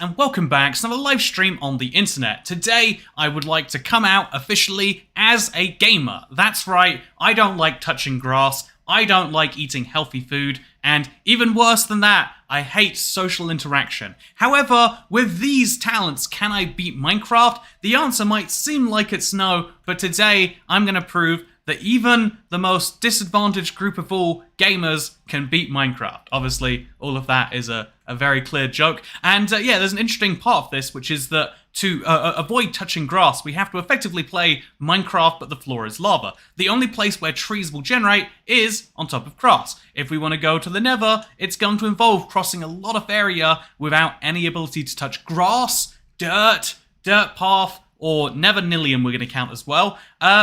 and welcome back to another live stream on the internet. Today, I would like to come out officially as a gamer. That's right, I don't like touching grass, I don't like eating healthy food, and even worse than that, I hate social interaction. However, with these talents, can I beat Minecraft? The answer might seem like it's no, but today, I'm gonna prove that even the most disadvantaged group of all gamers can beat Minecraft. Obviously, all of that is a very clear joke. And yeah, there's an interesting part of this, which is that to avoid touching grass, we have to effectively play Minecraft, but the floor is lava. The only place where trees will generate is on top of grass. If we want to go to the Nether, it's going to involve crossing a lot of area without any ability to touch grass, dirt path, or Nevernillium we're going to count as well,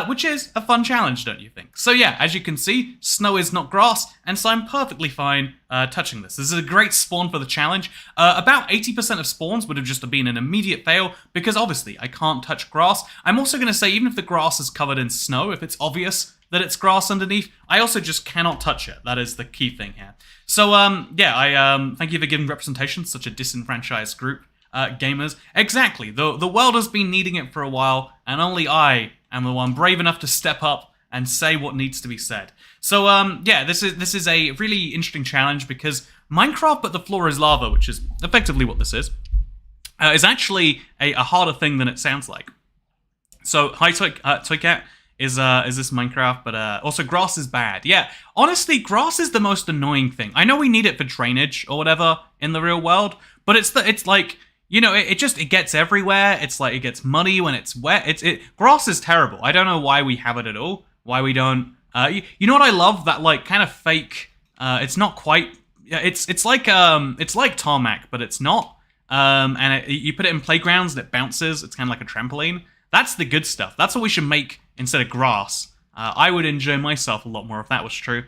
which is a fun challenge, don't you think? So yeah, as you can see, snow is not grass, and so I'm perfectly fine touching this. This is a great spawn for the challenge. About 80% of spawns would have just been an immediate fail, because obviously I can't touch grass. I'm also going to say, even if the grass is covered in snow, if it's obvious that it's grass underneath, I also just cannot touch it. That is the key thing here. So yeah, I thank you for giving representation to such a disenfranchised group. Gamers. Exactly. The world has been needing it for a while, and only I am the one brave enough to step up and say what needs to be said. So yeah, this is a really interesting challenge because Minecraft, but the floor is lava, which is effectively what this is actually a harder thing than it sounds like. So hi Toycat is this Minecraft, but also grass is bad. Yeah, honestly, grass is the most annoying thing. I know we need it for drainage or whatever in the real world, but it's like, you know, it gets everywhere. It's like it gets muddy when it's wet. Grass is terrible. I don't know why we have it at all. Why we don't. You know what I love? That like kind of fake. It's not quite. It's like tarmac, but it's not. And you put it in playgrounds and it bounces. It's kind of like a trampoline. That's the good stuff. That's what we should make instead of grass. I would enjoy myself a lot more if that was true.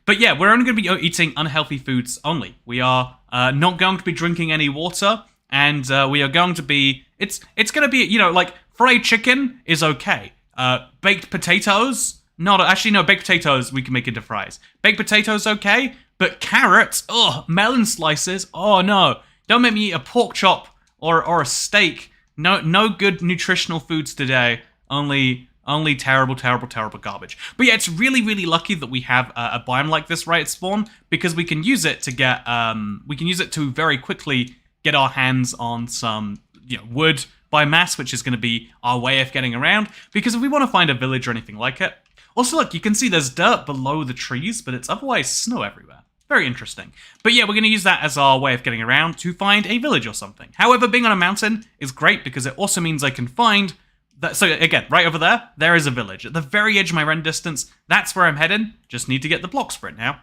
But yeah, we're only going to be eating unhealthy foods only. We are not going to be drinking any water. And we are going to be, it's going to be, you know, like fried chicken is okay. Baked potatoes, actually no, baked potatoes we can make into fries. Baked potatoes okay, but carrots, melon slices, oh no. Don't make me eat a pork chop or a steak. No good nutritional foods today. Only terrible garbage. But yeah, it's really, really lucky that we have a biome like this right at spawn, because we can use it to get, to very quickly get our hands on some, you know, wood by mass, which is going to be our way of getting around, because if we want to find a village or anything like it. Also, look, you can see there's dirt below the trees, but it's otherwise snow everywhere. Very interesting. But yeah, we're going to use that as our way of getting around to find a village or something. However, being on a mountain is great because it also means I can find that. So again, right over there is a village. At the very edge of my run distance, that's where I'm heading. Just need to get the block sprint now.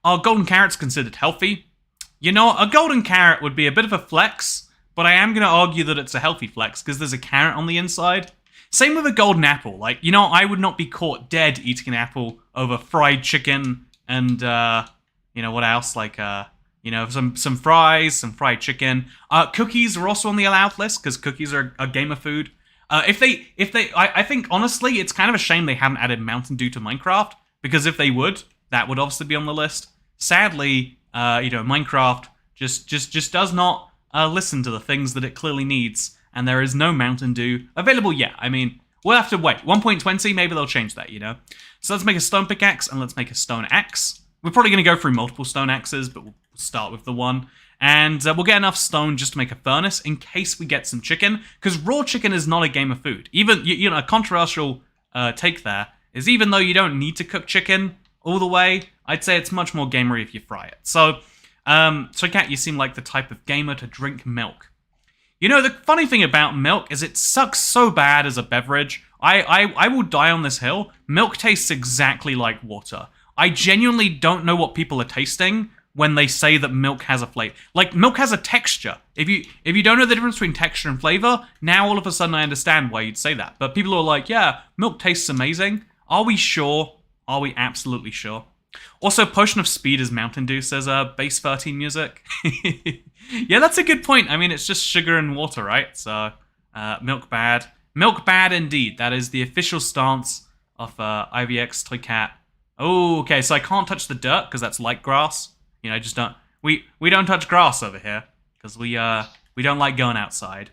Our golden carrot's considered healthy. You know, a golden carrot would be a bit of a flex, but I am going to argue that it's a healthy flex because there's a carrot on the inside. Same with a golden apple. Like, you know, I would not be caught dead eating an apple over fried chicken and, you know, what else? Like, you know, some fries, some fried chicken. Cookies are also on the allowed list because cookies are a gamer food. I think, honestly, it's kind of a shame they haven't added Mountain Dew to Minecraft, because if they would, that would obviously be on the list. Sadly, you know, Minecraft just does not listen to the things that it clearly needs, and there is no Mountain Dew available yet. I mean, we'll have to wait. 1.20, maybe they'll change that, you know? So let's make a stone pickaxe, and let's make a stone axe. We're probably going to go through multiple stone axes, but we'll start with the one. And we'll get enough stone just to make a furnace in case we get some chicken, because raw chicken is not a gamer food. Even, you know, a controversial take there is, even though you don't need to cook chicken all the way, I'd say it's much more gamery if you fry it. So, Cat, you seem like the type of gamer to drink milk. You know, the funny thing about milk is it sucks so bad as a beverage. I will die on this hill. Milk tastes exactly like water. I genuinely don't know what people are tasting when they say that milk has a flavor. Like, milk has a texture. If you don't know the difference between texture and flavor, now all of a sudden I understand why you'd say that. But people are like, yeah, milk tastes amazing. Are we sure? Are we absolutely sure? Also, Potion of Speed is Mountain Dew, says Base 13 Music. Yeah, that's a good point. I mean, it's just sugar and water, right? So, milk bad. Milk bad indeed. That is the official stance of IVX Toycat. Oh, okay, so I can't touch the dirt because that's like grass. You know, I just don't. We don't touch grass over here because we We don't like going outside.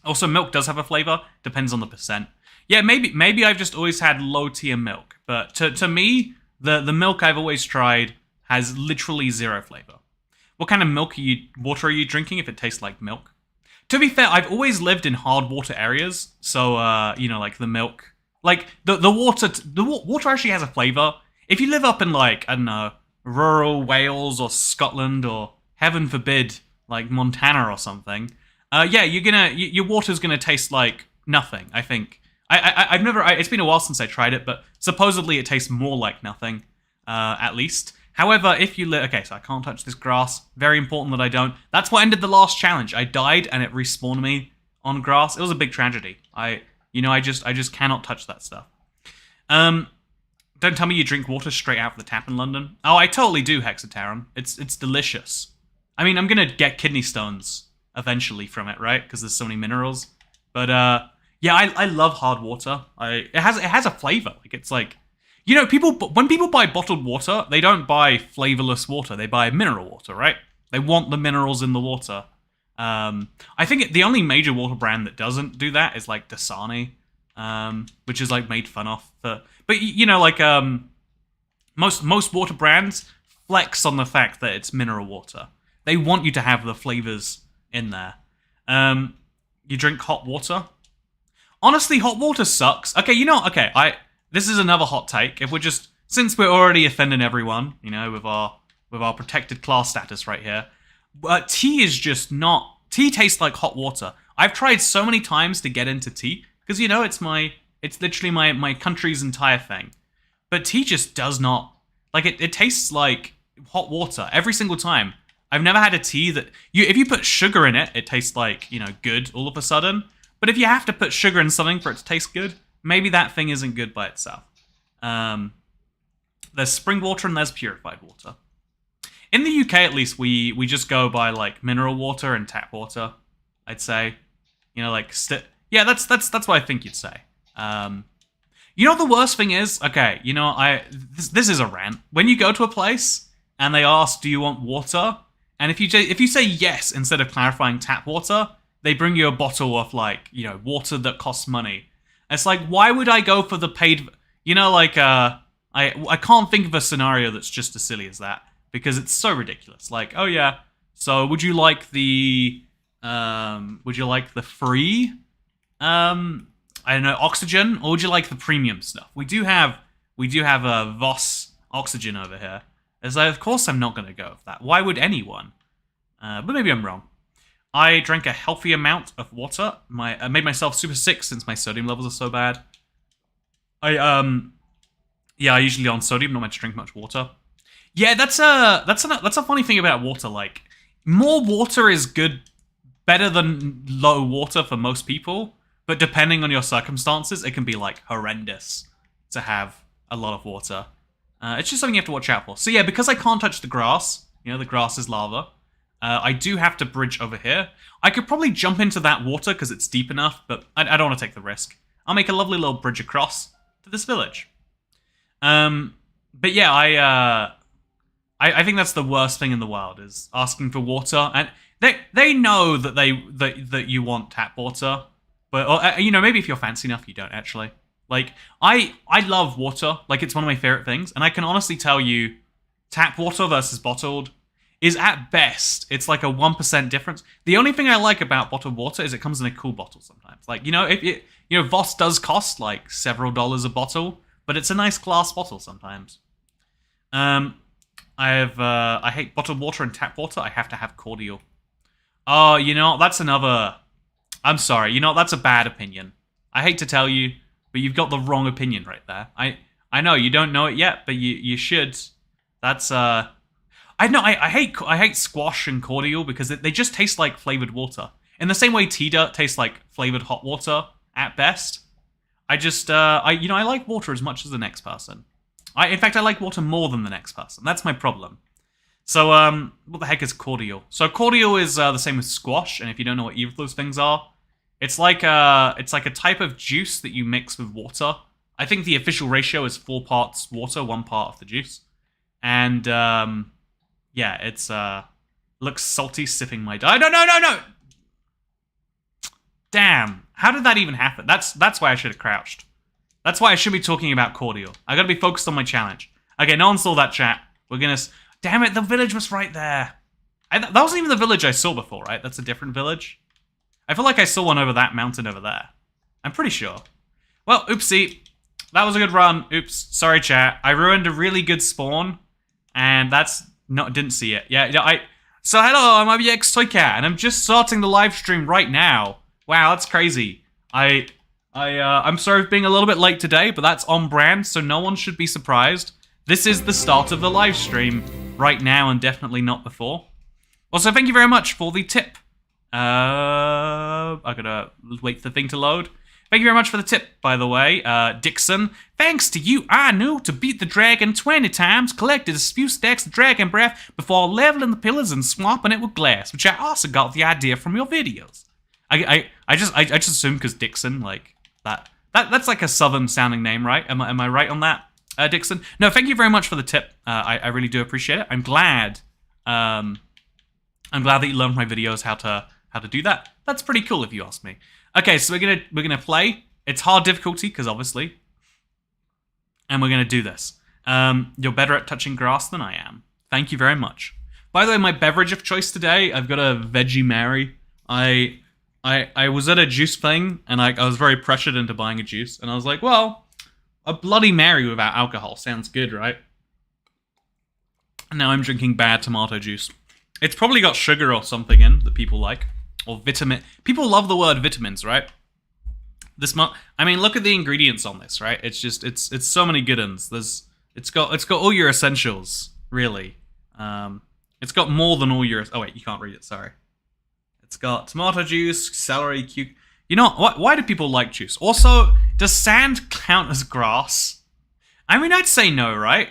Also, milk does have a flavor. Depends on the percent. Yeah, maybe I've just always had low tier milk, but to me, the milk I've always tried has literally zero flavor. What kind of water are you drinking if it tastes like milk? To be fair, I've always lived in hard water areas, so like the milk, like the water actually has a flavor. If you live up in like, I don't know, rural Wales or Scotland or heaven forbid, like Montana or something, your water's gonna taste like nothing. I think. I've never. It's been a while since I tried it, but supposedly it tastes more like nothing, at least. However, if you live, okay, so I can't touch this grass. Very important that I don't. That's what ended the last challenge. I died and it respawned me on grass. It was a big tragedy. I just cannot touch that stuff. Don't tell me you drink water straight out of the tap in London. Oh, I totally do, Hexataron. It's delicious. I mean, I'm gonna get kidney stones eventually from it, right? Because there's so many minerals. But yeah, I love hard water. It has a flavor. Like it's like, when people buy bottled water, they don't buy flavorless water. They buy mineral water, right? They want the minerals in the water. I think the only major water brand that doesn't do that is like Dasani, which is like made fun of. But most water brands flex on the fact that it's mineral water. They want you to have the flavors in there. You drink hot water. Honestly, hot water sucks. Okay, this is another hot take. Since we're already offending everyone, with our protected class status right here, tea is just not. Tea tastes like hot water. I've tried so many times to get into tea because it's literally my country's entire thing. But tea just does not it tastes like hot water every single time. I've never had a tea that if you put sugar in it, it tastes like good all of a sudden. But if you have to put sugar in something for it to taste good, maybe that thing isn't good by itself. There's spring water and there's purified water. In the UK, at least, we just go by like mineral water and tap water. I'd say, yeah, that's what I think you'd say. The worst thing is, okay, this is a rant. When you go to a place and they ask, "Do you want water?" and if you say yes instead of clarifying tap water, they bring you a bottle of water that costs money. It's like, why would I go for the paid? I can't think of a scenario that's just as silly as that because it's so ridiculous. Like, oh yeah, so would you like the free I don't know, oxygen, or would you like the premium stuff? We do have a Voss oxygen over here. It's like, of course I'm not going to go with that. Why would anyone? But maybe I'm wrong. I drank a healthy amount of water. I made myself super sick since my sodium levels are so bad. I usually on sodium, not meant to drink much water. Yeah, that's a funny thing about water. Like, more water is better than low water for most people. But depending on your circumstances, it can be like horrendous to have a lot of water. It's just something you have to watch out for. So yeah, because I can't touch the grass, the grass is lava. I do have to bridge over here. I could probably jump into that water because it's deep enough, but I don't want to take the risk. I'll make a lovely little bridge across to this village. But yeah, I think that's the worst thing in the world is asking for water, and they know that that you want tap water, but maybe if you're fancy enough, you don't actually. Like I love water, like it's one of my favorite things, and I can honestly tell you, tap water versus bottled is at best, it's like a 1% difference. The only thing I like about bottled water is it comes in a cool bottle sometimes. Like, Voss does cost like several dollars a bottle, but it's a nice glass bottle sometimes. I hate bottled water and tap water. I have to have cordial. Oh, that's another. I'm sorry. That's a bad opinion. I hate to tell you, but you've got the wrong opinion right there. I know you don't know it yet, but you should. That's I hate squash and cordial because they just taste like flavored water. In the same way tea dirt tastes like flavored hot water at best. I like water as much as the next person. In fact, I like water more than the next person. That's my problem. So, what the heck is cordial? So, cordial is the same as squash, and if you don't know what either of those things are, it's like a type of juice that you mix with water. I think the official ratio is 4 parts water, 1 part of the juice. And, yeah, it's, looks salty sipping my... No! Damn. How did that even happen? That's why I should have crouched. That's why I should be talking about cordial. I gotta be focused on my challenge. Okay, no one saw that chat. We're gonna... Damn it, the village was right there. That wasn't even the village I saw before, right? That's a different village. I feel like I saw one over that mountain over there. I'm pretty sure. Well, oopsie. That was a good run. Oops. Sorry, chat. I ruined a really good spawn. And that's... No, didn't see it. Yeah, So hello, I'm IBX Toy Cat, and I'm just starting the live stream right now. Wow, that's crazy. I'm sorry for being a little bit late today, but that's on brand, so no one should be surprised. This is the start of the live stream right now, and definitely not before. Also, thank you very much for the tip. I gotta wait for the thing to load. Thank you very much for the tip, by the way, Dixon. Thanks to you, I knew to beat the dragon 20 times, collected a few stacks of dragon breath before leveling the pillars and swamping it with glass, which I also got the idea from your videos. I just assumed because Dixon, like, that's like a southern sounding name, right? Am I right on that, Dixon? No, thank you very much for the tip. I really do appreciate it. I'm glad that you learned from my videos how to do that. That's pretty cool if you ask me. Okay, so we're gonna play. It's hard difficulty because obviously, and we're gonna do this. You're better at touching grass than I am. Thank you very much. By the way, my beverage of choice today, I've got a Veggie Mary. I was at a juice thing and I was very pressured into buying a juice, and I was like, well, a Bloody Mary without alcohol sounds good, right? And now I'm drinking bad tomato juice. It's probably got sugar or something in that people like. Or vitamin. People love the word vitamins, right? I mean, look at the ingredients on this, right? It's just it's so many good ones. It's got all your essentials, really. It's got more than all your... Oh wait, you can't read it. Sorry. It's got tomato juice, celery, cucumber. You know why do people like juice? Also, does sand count as grass? I mean, I'd say no, right?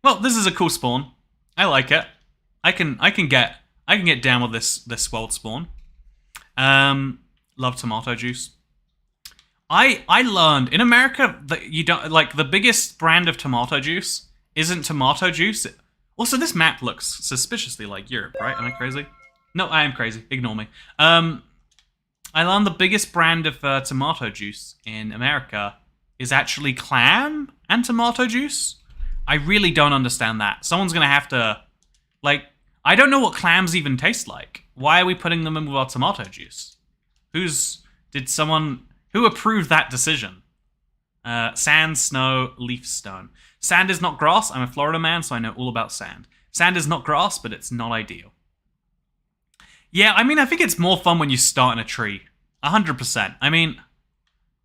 Well, this is a cool spawn. I like it. I can get down with this world spawn. Love tomato juice. I learned in America that you don't like the biggest brand of tomato juice isn't tomato juice. Also, this map looks suspiciously like Europe, right? Am I crazy? No, I am crazy. Ignore me. I learned the biggest brand of tomato juice in America is actually clam and tomato juice. I really don't understand that. Someone's gonna have to, like, I don't know what clams even taste like. Why are we putting them in with our tomato juice? Who approved that decision? Sand, snow, leaf, stone. Sand is not grass. I'm a Florida man, so I know all about sand. Sand is not grass, but it's not ideal. Yeah, I mean, I think it's more fun when you start in a tree. 100%. I mean,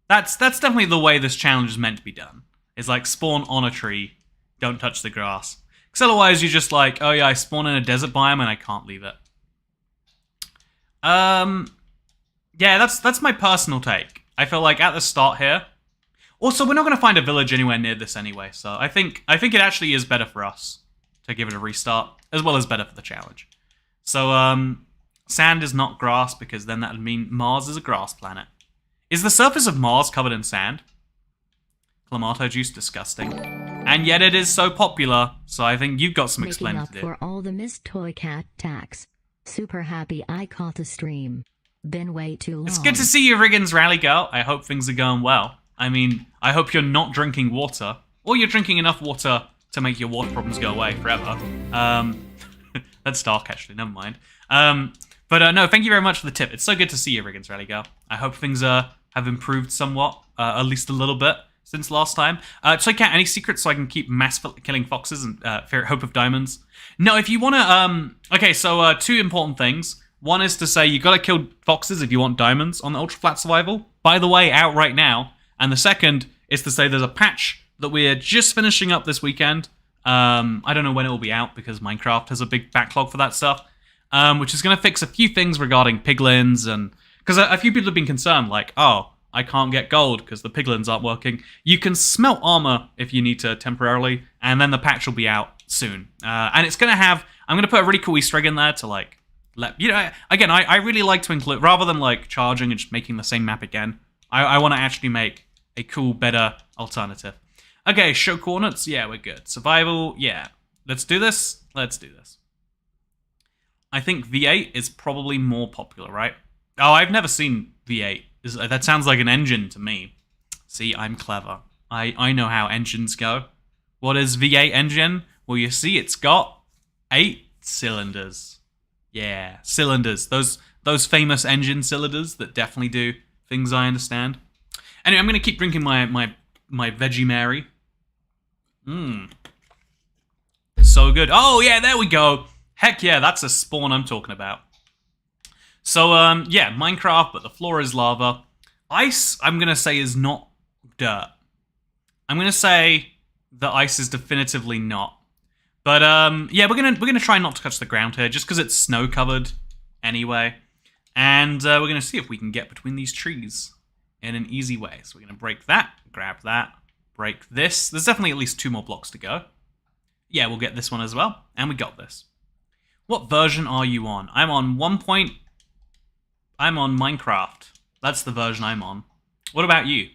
that's definitely the way this challenge is meant to be done. It's like spawn on a tree, don't touch the grass. Because otherwise you're just like, oh yeah, I spawn in a desert biome and I can't leave it. Yeah, that's my personal take. I feel like at the start here... Also, we're not going to find a village anywhere near this anyway, so I think it actually is better for us to give it a restart, as well as better for the challenge. So, sand is not grass, because then that would mean Mars is a grass planet. Is the surface of Mars covered in sand? Clamato juice, disgusting. And yet it is so popular, so I think you've got some explaining to do. For all the missed Toy Cat tax. Super happy I caught the stream. Been way too long. It's good to see you, Riggins Rally Girl. I hope things are going well. I mean, I hope you're not drinking water, or you're drinking enough water to make your water problems go away forever. That's dark, actually. Never mind. But no, thank you very much for the tip. It's so good to see you, Riggins Rally Girl. I hope things have improved somewhat, at least a little bit, since last time. Toy Cat, any secrets so I can keep mass killing foxes and hope of diamonds? No, if you want to... okay, so two important things. One is to say you got to kill foxes if you want diamonds on the Ultra Flat Survival. By the way, out right now. And the second is to say there's a patch that we're just finishing up this weekend. I don't know when it will be out because Minecraft has a big backlog for that stuff. Which is going to fix a few things regarding piglins, and because a few people have been concerned, like, oh, I can't get gold because the piglins aren't working. You can smelt armor if you need to temporarily, and then the patch will be out soon. And it's going to have, I'm going to put a really cool Easter egg in there to like, again, I really like to include, rather than like charging and just making the same map again, I want to actually make a cool, better alternative. Okay, show coordinates, yeah, we're good. Survival, yeah. Let's do this. Let's do this. I think V8 is probably more popular, right? Oh, I've never seen V8. That sounds like an engine to me. See, I'm clever. I know how engines go. What is V8 engine? Well, you see, it's got 8 cylinders. Yeah, cylinders. Those famous engine cylinders that definitely do things I understand. Anyway, I'm gonna keep drinking my Veggie Mary. So good. Oh yeah, there we go. Heck yeah, that's a spawn I'm talking about. So yeah, Minecraft, but the floor is lava. Ice, I'm gonna say, is not dirt. I'm gonna say the ice is definitively not. But yeah, we're gonna try not to touch the ground here, just because it's snow covered anyway. And we're gonna see if we can get between these trees in an easy way. So we're gonna break that, grab that, break this. There's definitely at least 2 more blocks to go. Yeah, we'll get this one as well, and we got this. What version are you on? I'm on I'm on Minecraft. That's the version I'm on. What about you?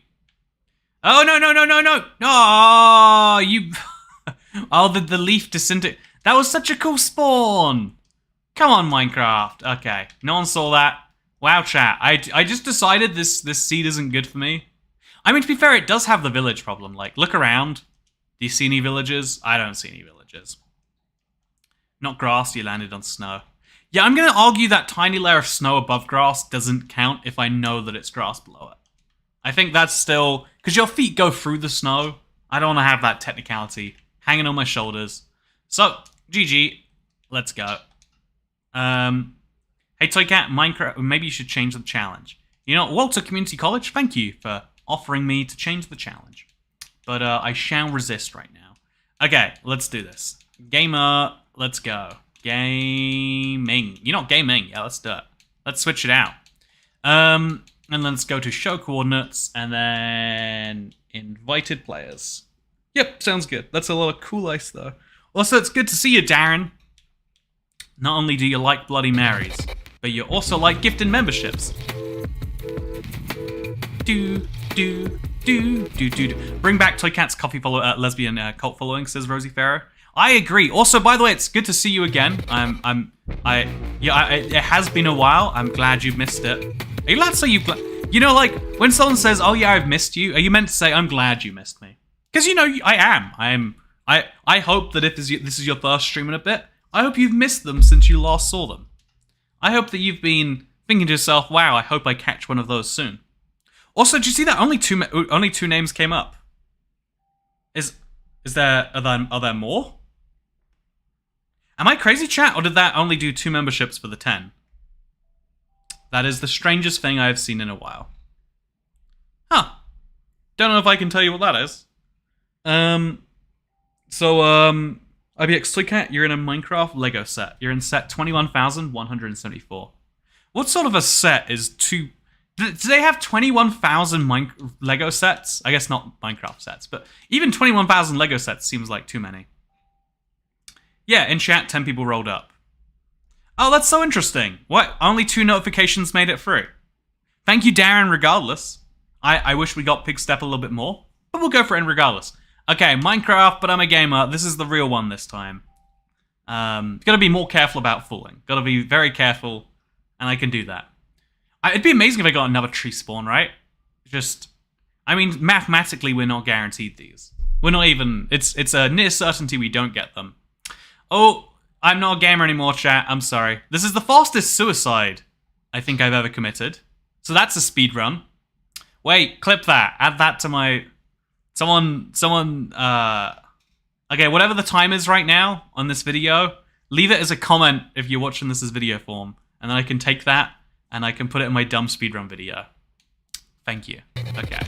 Oh, no, no, no, no, no! Oh, you... oh, the leaf disintegrated. That was such a cool spawn! Come on, Minecraft. Okay, no one saw that. Wow, chat. I just decided this seed isn't good for me. I mean, to be fair, it does have the village problem. Like, look around. Do you see any villages? I don't see any villages. Not grass, you landed on snow. Yeah, I'm going to argue that tiny layer of snow above grass doesn't count if I know that it's grass below it. I think that's still... because your feet go through the snow. I don't want to have that technicality hanging on my shoulders. So, GG. Let's go. Hey, Toycat, Minecraft... maybe you should change the challenge. You know, Walter Community College, thank you for offering me to change the challenge. But I shall resist right now. Okay, let's do this. Gamer, let's go. Gaming. You're not gaming. Yeah, let's do it. Let's switch it out. And let's go to show coordinates and then invited players. Yep, sounds good. That's a lot of cool ice though. Also, it's good to see you, Darren. Not only do you like Bloody Marys, but you also like gifted memberships. Bring back Toycat's coffee lesbian cult following, says Rosie Farrow. I agree. Also, by the way, it's good to see you again. It has been a while. I'm glad you've missed it. Are you allowed to say you know, like, when someone says, oh yeah, I've missed you, are you meant to say, I'm glad you missed me? Because, you know, I am. I hope that if this is your first stream in a bit, I hope you've missed them since you last saw them. I hope that you've been thinking to yourself, wow, I hope I catch one of those soon. Also, did you see that only two names came up? Are there more? Am I crazy, chat, or did that only do 2 memberships for the 10? That is the strangest thing I have seen in a while. Huh. Don't know if I can tell you what that is. IBX Toycat, you're in a Minecraft Lego set. You're in set 21,174. What sort of a set is 2... Do they have 21,000 Lego sets? I guess not Minecraft sets, but even 21,000 Lego sets seems like too many. Yeah, in chat, 10 people rolled up. Oh, that's so interesting. What? Only 2 notifications made it through. Thank you, Darren, regardless. I wish we got Pig Step a little bit more, but we'll go for it regardless. Okay, Minecraft, but I'm a gamer. This is the real one this time. Gotta be more careful about fooling. Gotta be very careful, and I can do that. It'd be amazing if I got another tree spawn, right? I mean, mathematically, we're not guaranteed these. We're not even... It's a near certainty we don't get them. Oh, I'm not a gamer anymore, chat. I'm sorry. This is the fastest suicide I think I've ever committed. So that's a speed run. Wait, clip that. Add that to my... Okay, whatever the time is right now on this video, leave it as a comment if you're watching this as video form. And then I can take that and I can put it in my dumb speedrun video. Thank you. Okay.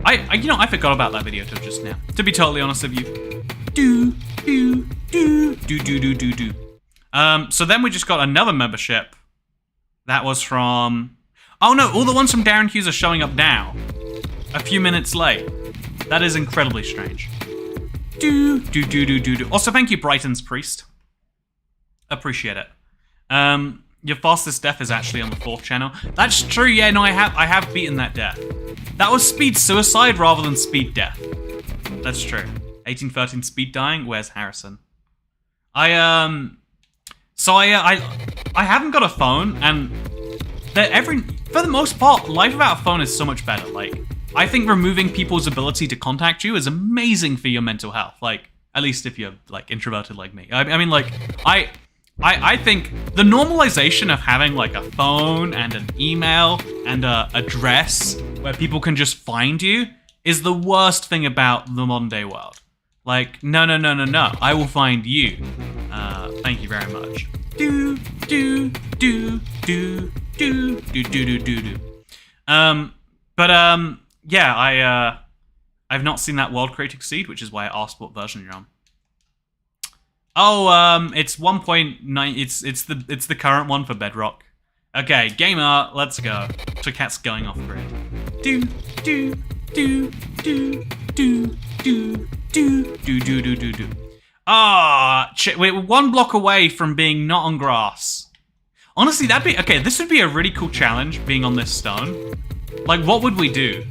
I forgot about that video till just now. To be totally honest with you. So then we just got another membership. That was from... Oh no, all the ones from Darren Hughes are showing up now. A few minutes late. That is incredibly strange. Also, thank you, Brighton's Priest. Appreciate it. Your fastest death is actually on the 4th channel. That's true, yeah, no, I have beaten that death. That was speed suicide rather than speed death. That's true. 1813 speed dying, where's Harrison? I haven't got a phone, and for the most part, life without a phone is so much better. Like, I think removing people's ability to contact you is amazing for your mental health. Like, at least if you're like introverted like me. I mean, like, I think the normalization of having like a phone and an email and a address where people can just find you is the worst thing about the modern day world. Like, no, I will find you. Thank you very much. Do. Yeah, I've not seen that world creating seed, which is why I asked what version you're on. Oh, it's 1.9. It's the current one for Bedrock. Okay, gamer, let's go. So cat's going off grid. Ah, we're one block away from being not on grass. Honestly, that'd be okay. This would be a really cool challenge, being on this stone. Like, what would we do?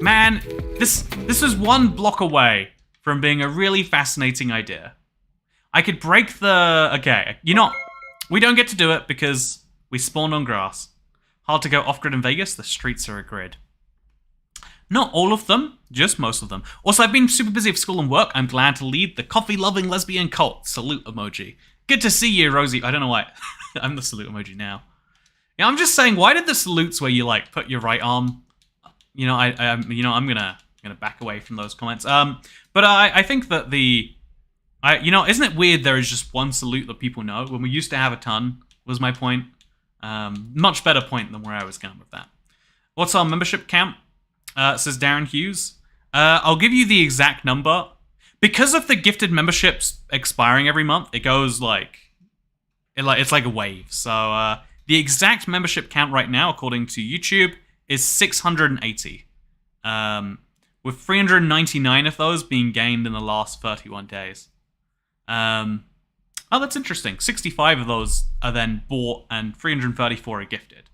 Man, this is one block away from being a really fascinating idea. I could break the... Okay, you know, we don't get to do it because we spawned on grass. Hard to go off-grid in Vegas, the streets are a grid. Not all of them, just most of them. Also, I've been super busy with school and work. I'm glad to lead the coffee-loving lesbian cult. Salute emoji. Good to see you, Rosie. I don't know why. I'm the salute emoji now. Yeah, I'm just saying, why did the salutes where you, like, put your right arm... You know, I'm gonna back away from those comments. But I think that isn't it weird there is just one salute that people know? When we used to have a ton, was my point. Much better point than where I was going with that. What's our membership count? Says Darren Hughes. I'll give you the exact number. Because of the gifted memberships expiring every month, it goes it's like a wave. So the exact membership count right now, according to YouTube, is 680. With 399 of those being gained in the last 31 days. Oh, that's interesting. 65 of those are then bought and 334 are gifted.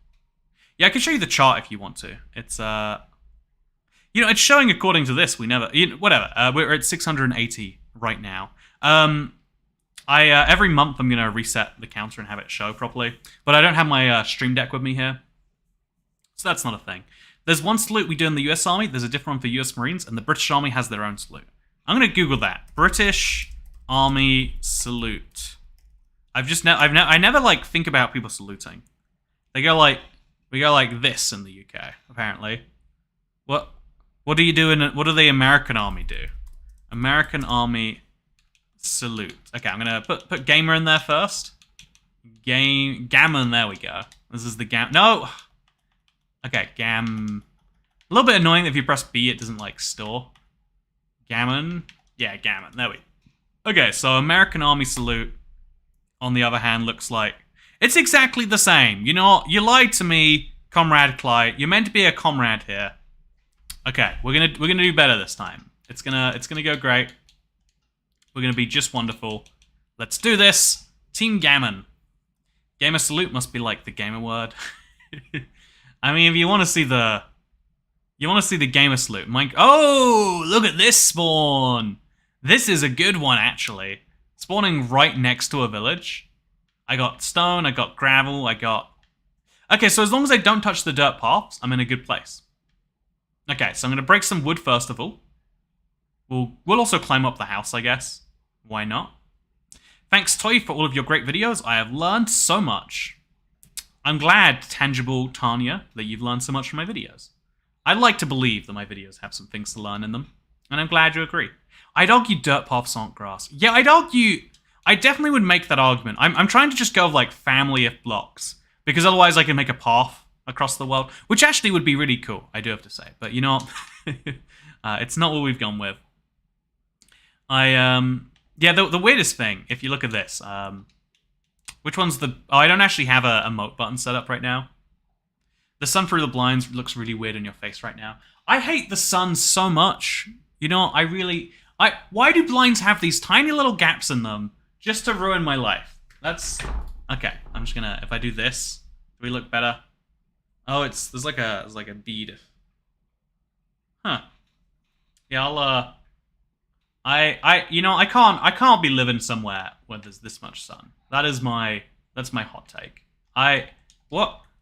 Yeah, I can show you the chart if you want to. It's, it's showing according to this. Whatever. We're at 680 right now. Every month I'm going to reset the counter and have it show properly. But I don't have my Stream Deck with me here. So that's not a thing. There's one salute we do in the US Army. There's a different one for US Marines. And the British Army has their own salute. I'm going to Google that. British Army salute. I never like think about people saluting. We go like this in the UK, apparently. What do you do what do the American Army do? American Army salute. Okay, I'm gonna put gamer in there first. Gammon, there we go. This is the no! Okay, a little bit annoying that if you press B it doesn't like store. Gammon. Yeah, gammon. There we go. Okay, so American Army salute, on the other hand, looks like... It's exactly the same. You know, you lied to me, Comrade Clyde. You're meant to be a comrade here. Okay, we're gonna do better this time. It's gonna go great. We're gonna be just wonderful. Let's do this. Team Gammon. Gamer salute must be like the gamer word. I mean, if you want to see the gamer salute. Oh, look at this spawn. This is a good one, actually. Spawning right next to a village. I got stone, I got gravel, Okay, so as long as I don't touch the dirt paths, I'm in a good place. Okay, so I'm going to break some wood first of all. We'll also climb up the house, I guess. Why not? Thanks, Toy, for all of your great videos. I have learned so much. I'm glad, Tangible Tanya, that you've learned so much from my videos. I'd like to believe that my videos have some things to learn in them, and I'm glad you agree. I'd argue dirt paths aren't grass. Yeah, I definitely would make that argument. I'm trying to just go with, like, family of blocks, because otherwise I can make a path across the world, which actually would be really cool, I do have to say. But you know what? It's not what we've gone with. Yeah, the weirdest thing, if you look at this, which one's the... Oh, I don't actually have a emote button set up right now. The sun through the blinds looks really weird on your face right now. I hate the sun so much. You know, why do blinds have these tiny little gaps in them just to ruin my life? That's... Okay, I'm just gonna... If I do this, do we look better? Oh, there's like a bead. Huh. Yeah, I can't be living somewhere where there's this much sun. That's my hot take.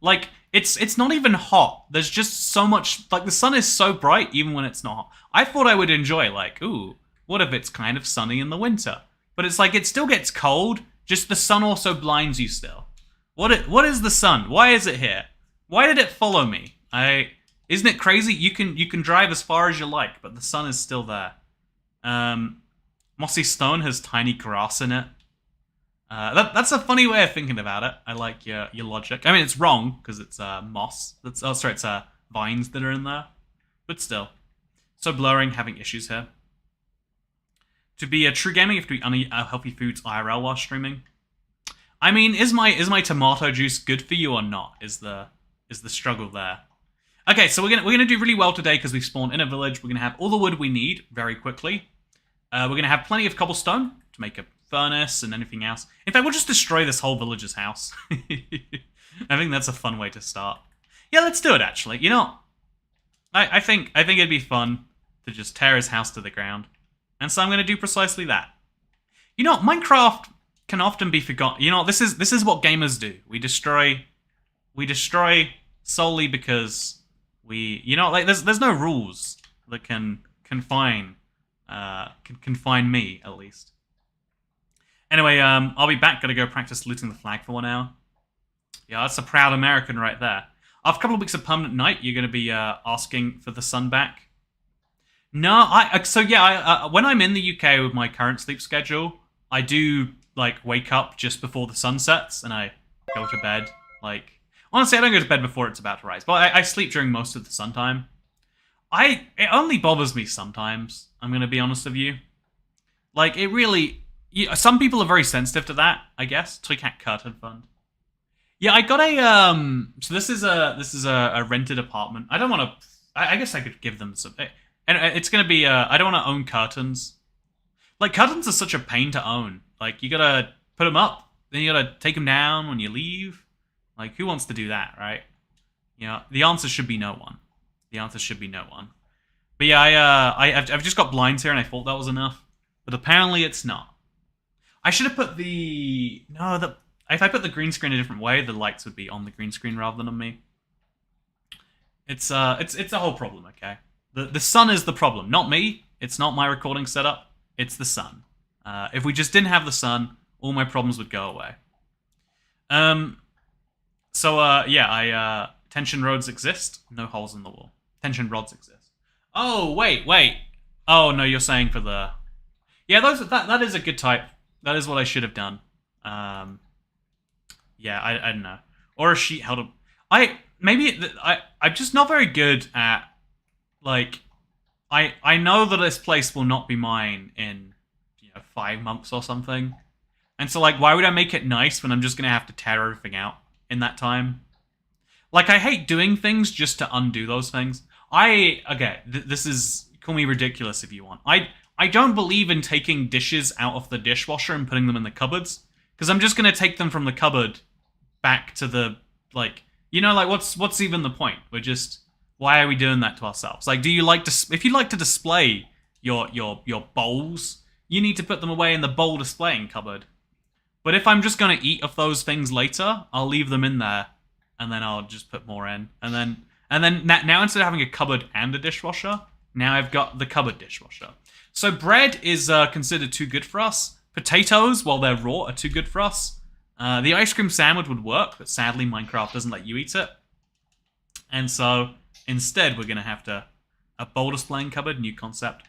Like, It's not even hot. There's just so much, like the sun is so bright even when it's not hot. I thought I would enjoy like, ooh, what if it's kind of sunny in the winter? But it's like it still gets cold, just the sun also blinds you still. What is the sun? Why is it here? Why did it follow me? Isn't it crazy? You can drive as far as you like, but the sun is still there. Mossy stone has tiny grass in it. That's a funny way of thinking about it. I like your logic. I mean, it's wrong because it's moss. It's vines that are in there, but still, so blurring, having issues here. To be a true gamer, you have to eat unhealthy foods IRL while streaming. I mean, is my tomato juice good for you or not? Is the struggle there? Okay, so we're gonna do really well today because we've spawned in a village. We're gonna have all the wood we need very quickly. We're gonna have plenty of cobblestone to make a furnace and anything else. In fact, we'll just destroy this whole village's house. I think that's a fun way to start. Yeah, let's do it. Actually, you know, I think it'd be fun to just tear his house to the ground, and so I'm gonna do precisely that. You know, Minecraft can often be forgotten. You know, this is what gamers do. We destroy solely because there's no rules that can confine me at least. Anyway, I'll be back. Gotta go practice looting the flag for 1 hour. Yeah, that's a proud American right there. After a couple of weeks of permanent night, you're gonna be asking for the sun back. No, when I'm in the UK with my current sleep schedule, I do like wake up just before the sun sets and I go to bed. Like, honestly, I don't go to bed before it's about to rise, but I sleep during most of the sun time. It only bothers me sometimes, I'm gonna be honest with you. Like, it really... some people are very sensitive to that, I guess. Toy Cat Curtain Fund. Yeah, I got a... So this is a rented apartment. I don't want to... I guess I could give them some... And it's gonna be... I don't want to own curtains. Like, curtains are such a pain to own. Like, you gotta put them up, then you gotta take them down when you leave. Like, who wants to do that, right? You know, the answer should be no one. The answer should be no one. But yeah, I've just got blinds here, and I thought that was enough. But apparently it's not. I should have put if I put the green screen a different way, the lights would be on the green screen rather than on me. It's a whole problem, okay? The sun is the problem, not me. It's not my recording setup. It's the sun. If we just didn't have the sun, all my problems would go away. Tension rods exist. No holes in the wall. Tension rods exist. Oh, wait. Oh, no, you're saying for the... Yeah, that is a good type. That is what I should have done. I don't know. Or a sheet held up. I'm just not very good at, like... I know that this place will not be mine in 5 months or something. And so, like, why would I make it nice when I'm just going to have to tear everything out in that time? Like, I hate doing things just to undo those things. This is... Call me ridiculous if you want. I don't believe in taking dishes out of the dishwasher and putting them in the cupboards. Because I'm just going to take them from the cupboard back to the, like... what's even the point? Why are we doing that to ourselves? Like, if you like to display your bowls... You need to put them away in the bowl displaying cupboard. But if I'm just going to eat of those things later, I'll leave them in there, and then I'll just put more in. And then now instead of having a cupboard and a dishwasher, now I've got the cupboard dishwasher. So bread is considered too good for us. Potatoes, while they're raw, are too good for us. The ice cream sandwich would work, but sadly Minecraft doesn't let you eat it. And so instead we're going to have a bowl displaying cupboard, new concept.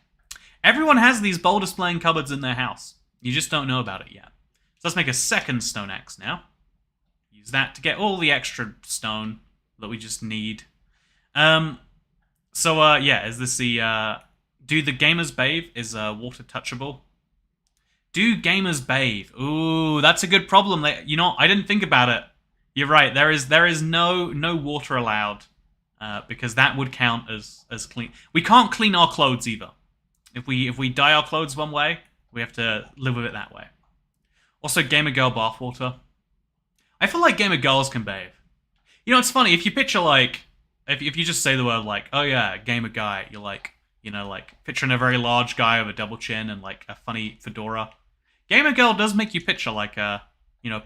Everyone has these bowl displaying cupboards in their house. You just don't know about it yet. So let's make a second stone axe now. Use that to get all the extra stone that we just need. Is this the... do the gamers bathe? Is water touchable? Do gamers bathe? Ooh, that's a good problem. I didn't think about it. You're right. There is no water allowed. Because that would count as clean. We can't clean our clothes either. If we dye our clothes one way, we have to live with it that way. Also, gamer girl bathwater. I feel like gamer girls can bathe. You know, it's funny, if you picture, like... If you just say the word, like, oh yeah, gamer guy, you're like... picturing a very large guy with a double chin and, like, a funny fedora. Gamer girl does make you picture, like, a,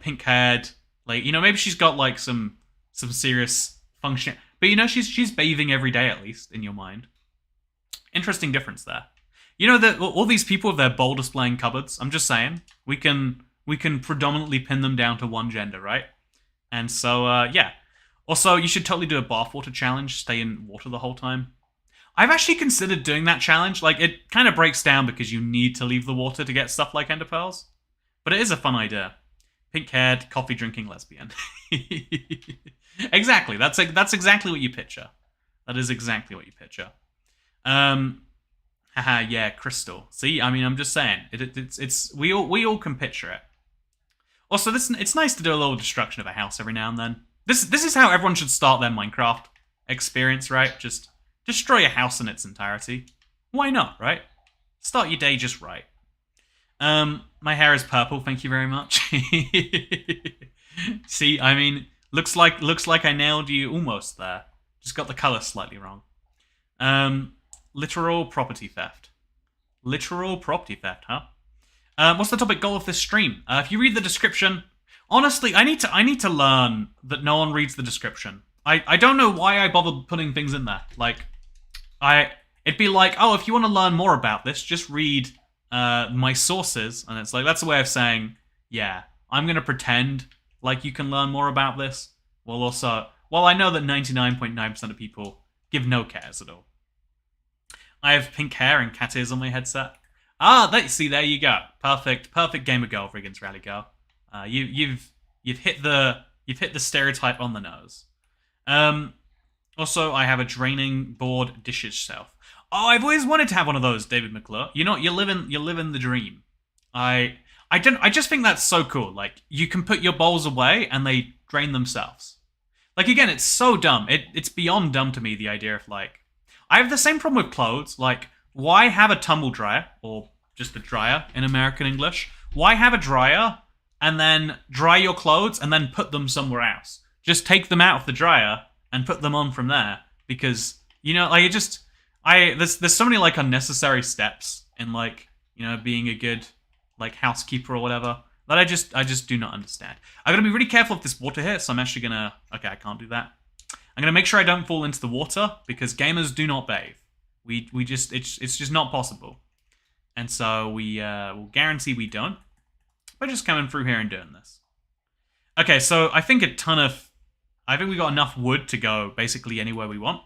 pink-haired... Like, maybe she's got, like, some serious function. But you know, she's bathing every day at least in your mind. Interesting difference there. You know that all these people with their bowl displaying cupboards. I'm just saying we can predominantly pin them down to one gender, right? And so yeah. Also, you should totally do a bathwater challenge. Stay in water the whole time. I've actually considered doing that challenge. Like, it kind of breaks down because you need to leave the water to get stuff like ender pearls. But it is a fun idea. Pink-haired, coffee-drinking lesbian. Exactly. That's exactly what you picture. That is exactly what you picture. Haha, yeah, crystal. See, I mean, I'm just saying. It's we all can picture it. Also, it's nice to do a little destruction of a house every now and then. This is how everyone should start their Minecraft experience, right? Just destroy a house in its entirety. Why not, right? Start your day just right. My hair is purple, thank you very much. See, I mean, looks like I nailed you almost there. Just got the color slightly wrong. Literal property theft. Literal property theft, huh? What's the topic goal of this stream? If you read the description, honestly, I need to learn that no one reads the description. I don't know why I bothered putting things in there. Like, it'd be like, oh, if you want to learn more about this, just read my sources, and it's like, that's a way of saying, yeah, I'm gonna pretend like you can learn more about this. Well, I know that 99.9% of people give no cares at all. I have pink hair and cat ears on my headset. See, there you go. Perfect gamer girl, Riggins Rally Girl. You've hit the stereotype on the nose. Also, I have a draining board dishes shelf. Oh, I've always wanted to have one of those, David McClure. You know, you're living the dream. I just think that's so cool. Like, you can put your bowls away and they drain themselves. Like, again, it's so dumb. It's beyond dumb to me, the idea of, like, I have the same problem with clothes. Like, why have a tumble dryer, or just a dryer in American English? Why have a dryer and then dry your clothes and then put them somewhere else? Just take them out of the dryer and put them on from there. Because, you know, like, there's so many, like, unnecessary steps in, like, you know, being a good, like, housekeeper or whatever that I just do not understand. I'm gonna be really careful of this water here, so I'm actually gonna, okay, I can't do that. I'm gonna make sure I don't fall into the water because gamers do not bathe. It's just not possible. And so we'll guarantee we don't. We're just coming through here and doing this. Okay, so I think we got enough wood to go basically anywhere we want.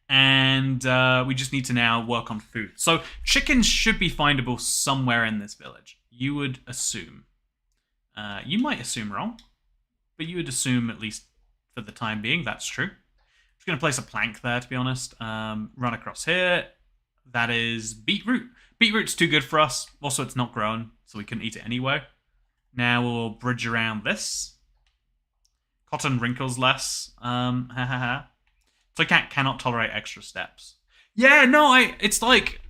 And we just need to now work on food. So chickens should be findable somewhere in this village. You would assume. You might assume wrong, but you would assume, at least for the time being, that's true. Just going to place a plank there, to be honest. Run across here. That is beetroot. Beetroot's too good for us. Also, it's not grown, so we couldn't eat it anyway. Now we'll bridge around this. Cotton wrinkles less. So cat cannot tolerate extra steps. Yeah, no, it's like,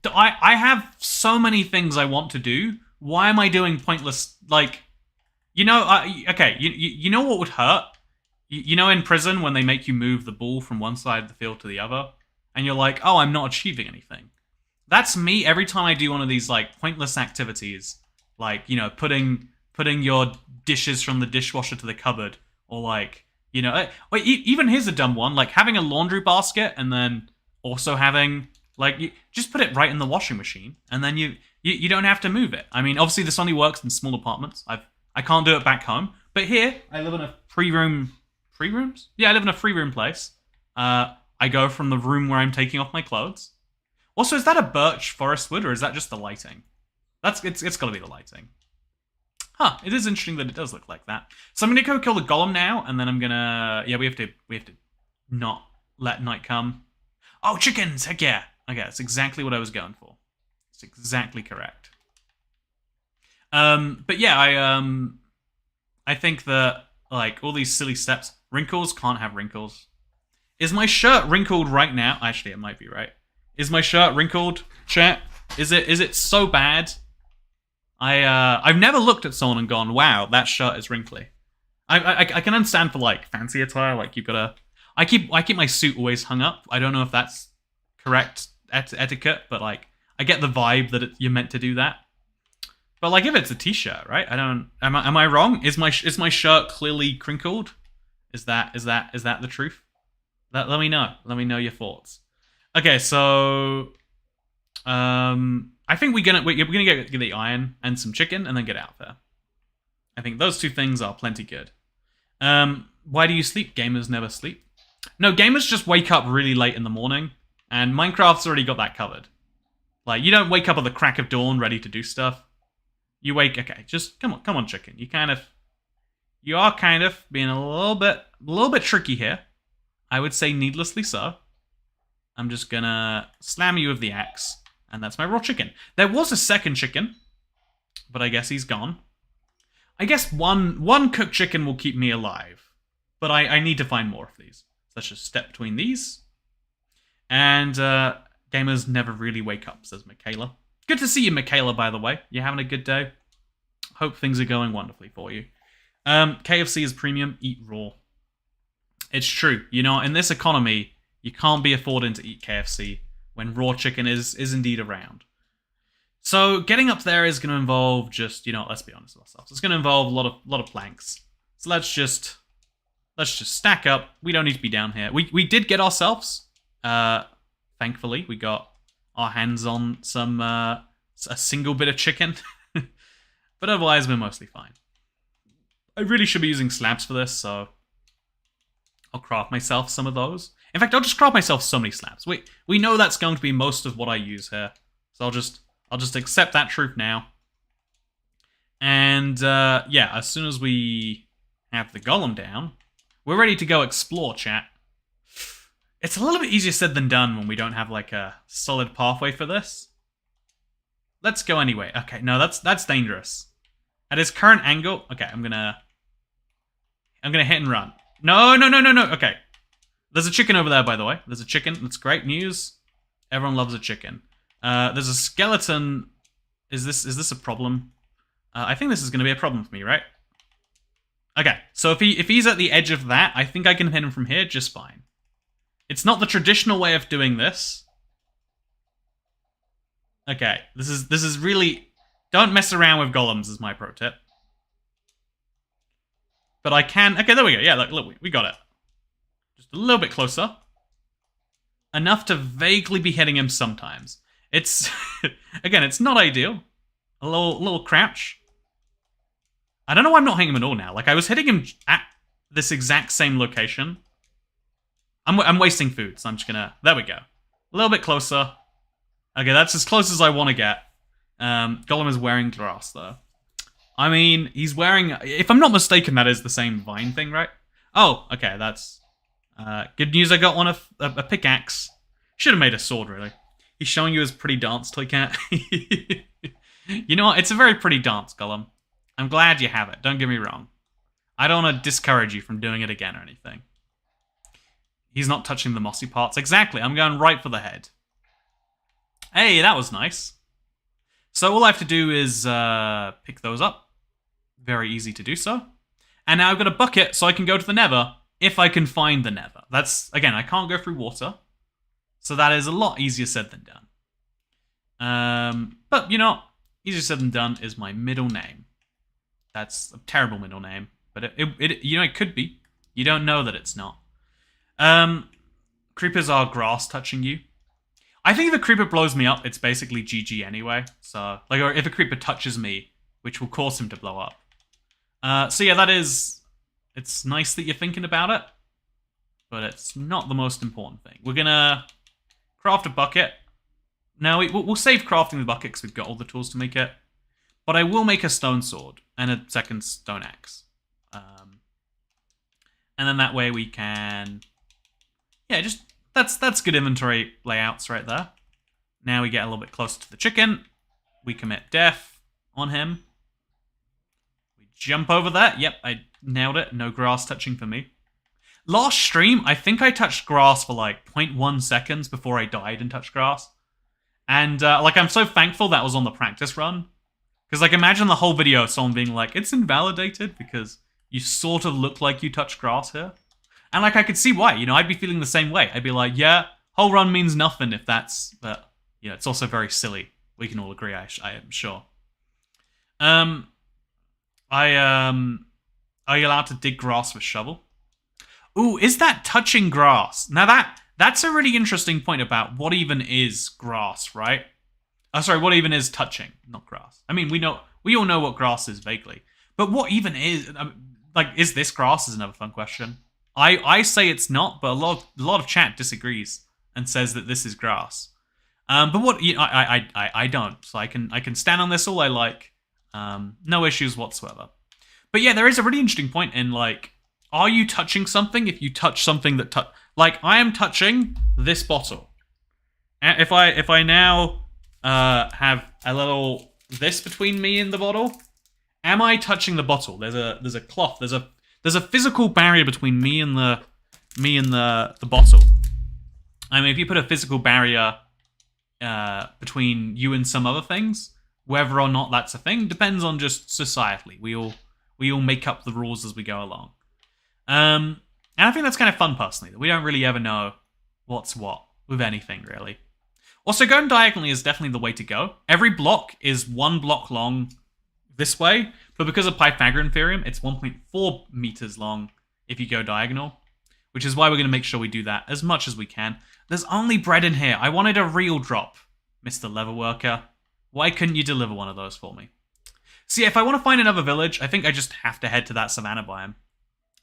I have so many things I want to do. Why am I doing pointless, like, you know, okay, you know what would hurt? You know, in prison when they make you move the ball from one side of the field to the other, and you're like, oh, I'm not achieving anything. That's me every time I do one of these, like, pointless activities, like, you know, putting your dishes from the dishwasher to the cupboard, or, like, you know, wait, even here's a dumb one, like having a laundry basket and then also having, like, you just put it right in the washing machine, and then you don't have to move it. I mean, obviously this only works in small apartments. I can't do it back home, but here I live in a free rooms? Yeah, I live in a 3-room place. I go from the room where I'm taking off my clothes. Also, is that a birch forest wood, or is that just the lighting? It's got to be the lighting. Huh, it is interesting that it does look like that. So I'm going to go kill the golem now, and then I'm going to... Yeah, we have to not let night come. Oh, chickens! Heck yeah! Okay, that's exactly what I was going for. It's exactly correct. But yeah, I think that, like, all these silly steps... Wrinkles can't have wrinkles. Is my shirt wrinkled right now? Actually, it might be right. Is my shirt wrinkled, chat? Is it so bad? I've never looked at someone and gone, wow, that shirt is wrinkly. I can understand for, like, fancy attire, like, you've got to... I keep my suit always hung up. I don't know if that's correct etiquette, but, like, I get the vibe that you're meant to do that. But, like, if it's a t-shirt, right? I don't... Am I wrong? Is my shirt clearly crinkled? Is that the truth? Let me know. Let me know your thoughts. Okay, so I think we're gonna get the iron and some chicken and then get out there. I think those two things are plenty good. Why do you sleep? Gamers never sleep. No, gamers just wake up really late in the morning, and Minecraft's already got that covered. Like, you don't wake up at the crack of dawn ready to do stuff. You wake, okay, just come on, chicken. You are kind of being a little bit tricky here. I would say needlessly so. I'm just gonna slam you with the axe, and that's my raw chicken. There was a second chicken, but I guess he's gone. I guess one cooked chicken will keep me alive, but I need to find more of these. So let's just step between these. And gamers never really wake up, says Michaela. Good to see you, Michaela, by the way. You having a good day? Hope things are going wonderfully for you. KFC is premium, eat raw. It's true. You know, in this economy, you can't be affording to eat KFC when raw chicken is indeed around. So getting up there is going to involve just, you know, let's be honest with ourselves. It's going to involve a lot of planks. So let's just stack up. We don't need to be down here. We did get ourselves, thankfully, we got our hands on some a single bit of chicken. But otherwise, we're mostly fine. I really should be using slabs for this, so I'll craft myself some of those. In fact, I'll just craft myself so many slabs. We know that's going to be most of what I use here, so I'll just accept that truth now. And yeah, as soon as we have the golem down, we're ready to go explore, chat. It's a little bit easier said than done when we don't have like a solid pathway for this. Let's go anyway. Okay, no, that's dangerous. At its current angle, okay, I'm gonna hit and run. No. Okay, there's a chicken over there, by the way. There's a chicken. That's great news. Everyone loves a chicken. There's a skeleton. Is this a problem? I think this is gonna be a problem for me, right? Okay, so if he's at the edge of that, I think I can hit him from here just fine. It's not the traditional way of doing this. Okay, this is really... Don't mess around with golems is my pro tip. But I can... Okay, there we go. Yeah, look, we got it. Just a little bit closer. Enough to vaguely be hitting him sometimes. It's... Again, it's not ideal. A little crouch. I don't know why I'm not hitting him at all now. Like, I was hitting him at this exact same location. I'm wasting food, so I'm just gonna... There we go. A little bit closer. Okay, that's as close as I want to get. Golem is wearing grass, though. I mean, he's wearing... If I'm not mistaken, that is the same vine thing, right? Oh, okay, that's... good news, I got one of a pickaxe. Should have made a sword, really. He's showing you his pretty dance, Toy Cat. You know what? It's a very pretty dance, Golem. I'm glad you have it, don't get me wrong. I don't want to discourage you from doing it again or anything. He's not touching the mossy parts. Exactly, I'm going right for the head. Hey, that was nice. So all I have to do is pick those up. Very easy to do so. And now I've got a bucket so I can go to the nether if I can find the nether. That's, again, I can't go through water. So that is a lot easier said than done. But, you know, easier said than done is my middle name. That's a terrible middle name. But you know, it could be. You don't know that it's not. Creepers are grass touching you. I think if a creeper blows me up, it's basically GG anyway. So, like, or if a creeper touches me, which will cause him to blow up. So yeah, that is... It's nice that you're thinking about it, but it's not the most important thing. We're gonna craft a bucket. Now, we'll save crafting the bucket because we've got all the tools to make it. But I will make a stone sword and a second stone axe. And then that way we can... Yeah, just... That's good inventory layouts right there. Now we get a little bit closer to the chicken. We commit death on him. We jump over that. Yep, I nailed it. No grass touching for me. Last stream, I think I touched grass for like 0.1 seconds before I died and touched grass. And like, I'm so thankful that was on the practice run. Because like, imagine the whole video of someone being like, it's invalidated because you sort of look like you touched grass here. And, like, I could see why. You know, I'd be feeling the same way. I'd be like, yeah, whole run means nothing if that's... But, you know, it's also very silly. We can all agree, I am sure. Are you allowed to dig grass with shovel? Ooh, is that touching grass? Now that's a really interesting point about what even is grass, right? Sorry, what even is touching, not grass? I mean, we all know what grass is vaguely, but what even is like is this grass? Is another fun question. I say it's not, but a lot of chat disagrees and says that this is grass. But what I don't, so I can stand on this all I like, no issues whatsoever. But yeah, there is a really interesting point in like, are you touching something if you touch something that like I am touching this bottle. If I now have a little this between me and the bottle, am I touching the bottle? There's a cloth. There's a physical barrier between me and the bottle. I mean, if you put a physical barrier between you and some other things, whether or not that's a thing depends on just societally. We all make up the rules as we go along. And I think that's kind of fun, personally, that we don't really ever know what's what with anything, really. Also, going diagonally is definitely the way to go. Every block is 1 block long this way, but because of Pythagorean theorem, it's 1.4 meters long if you go diagonal, which is why we're going to make sure we do that as much as we can. There's only bread in here. I wanted a real drop, Mr. Leather Worker. Why couldn't you deliver one of those for me? See, if I want to find another village, I think I just have to head to that savanna biome.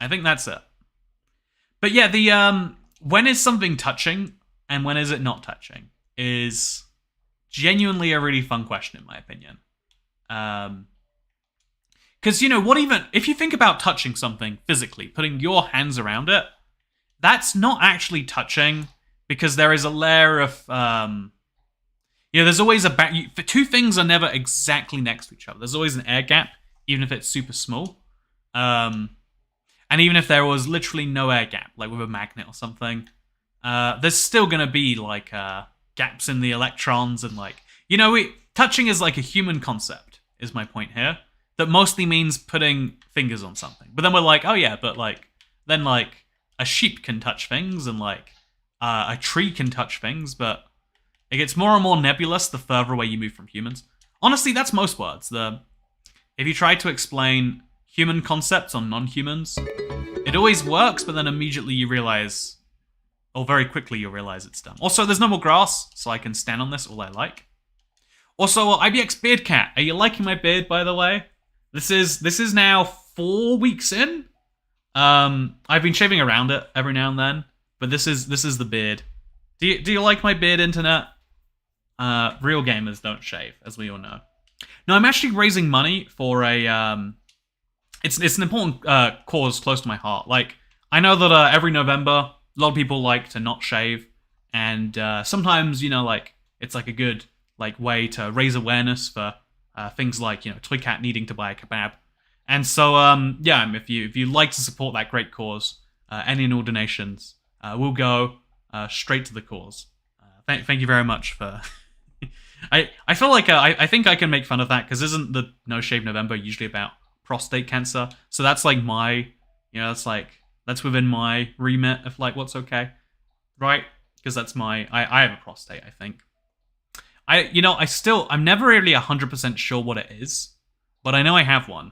I think that's it. But yeah, the when is something touching and when is it not touching is genuinely a really fun question in my opinion. Because, you know, what even... If you think about touching something physically, putting your hands around it, that's not actually touching because there is a layer of... there's always a... Two things are never exactly next to each other. There's always an air gap, even if it's super small. And even if there was literally no air gap, like with a magnet or something, there's still going to be, like, gaps in the electrons and, like... touching is like a human concept, is my point here. That mostly means putting fingers on something. But then we're like, oh yeah, but like, then like, a sheep can touch things and like, a tree can touch things, but it gets more and more nebulous the further away you move from humans. Honestly, that's most words. If you try to explain human concepts on non-humans, it always works, but then immediately you realize, or very quickly you realize it's dumb. Also, there's no more grass, so I can stand on this all I like. Also, IBX Beard Cat, are you liking my beard, by the way? This is now 4 weeks in. I've been shaving around it every now and then, but this is the beard. Do you like my beard, internet? Real gamers don't shave, as we all know. No, I'm actually raising money for a it's an important cause close to my heart. Like, I know that every November a lot of people like to not shave, and sometimes like it's like a good like way to raise awareness for things like Toy Cat needing to buy a kebab. And so if you like to support that great cause, any and all donations will go straight to the cause. Thank you very much for. I feel like I think I can make fun of that because isn't the No Shave November usually about prostate cancer? So that's like my that's within my remit of like what's okay, right? Because that's my I have a prostate, I think. I'm never really 100% sure what it is, but I know I have one.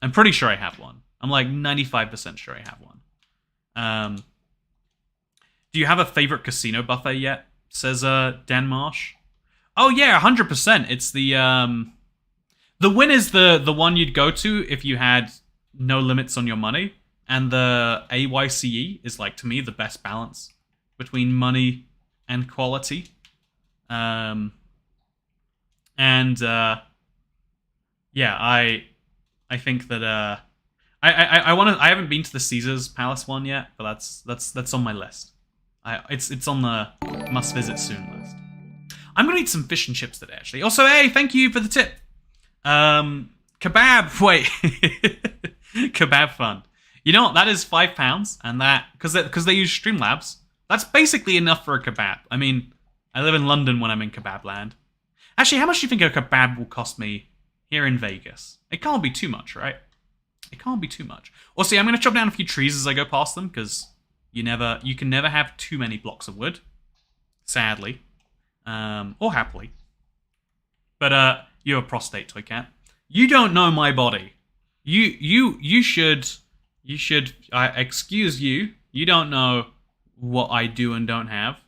I'm pretty sure I have one. I'm like 95% sure I have one. Do you have a favorite casino buffet yet? Says Dan Marsh. Oh yeah, 100%. It's the win is the one you'd go to if you had no limits on your money, and the AYCE is like to me the best balance between money and quality. I think that I haven't been to the Caesar's Palace one yet, but that's on my list. It's on the must visit soon list. I'm gonna eat some fish and chips today, actually. Also, hey, thank you for the tip. Kebab. Wait, kebab fun. You know what? That is £5, and that because they use Streamlabs. That's basically enough for a kebab. I mean, I live in London when I'm in kebab land. Actually, how much do you think a kebab will cost me here in Vegas? It can't be too much, right? It can't be too much. Also, I'm going to chop down a few trees as I go past them, because you can never have too many blocks of wood. Sadly. Or happily. But, you're a prostate, Toy Cat. You don't know my body. You should, excuse you, You don't know what I do and don't have.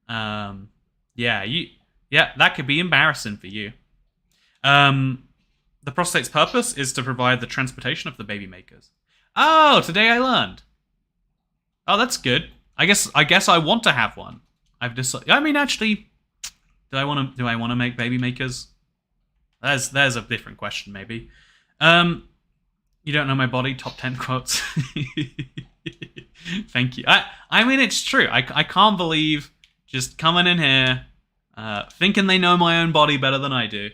Yeah, that could be embarrassing for you. The prostate's purpose is to provide the transportation of the baby makers. Oh, today I learned. Oh, that's good. I guess I want to have one. I've decided. I mean, actually, do I want to make baby makers? There's a different question, maybe. You don't know my body. Top 10 quotes. Thank you. I mean, it's true. I can't believe just coming in here, thinking they know my own body better than I do.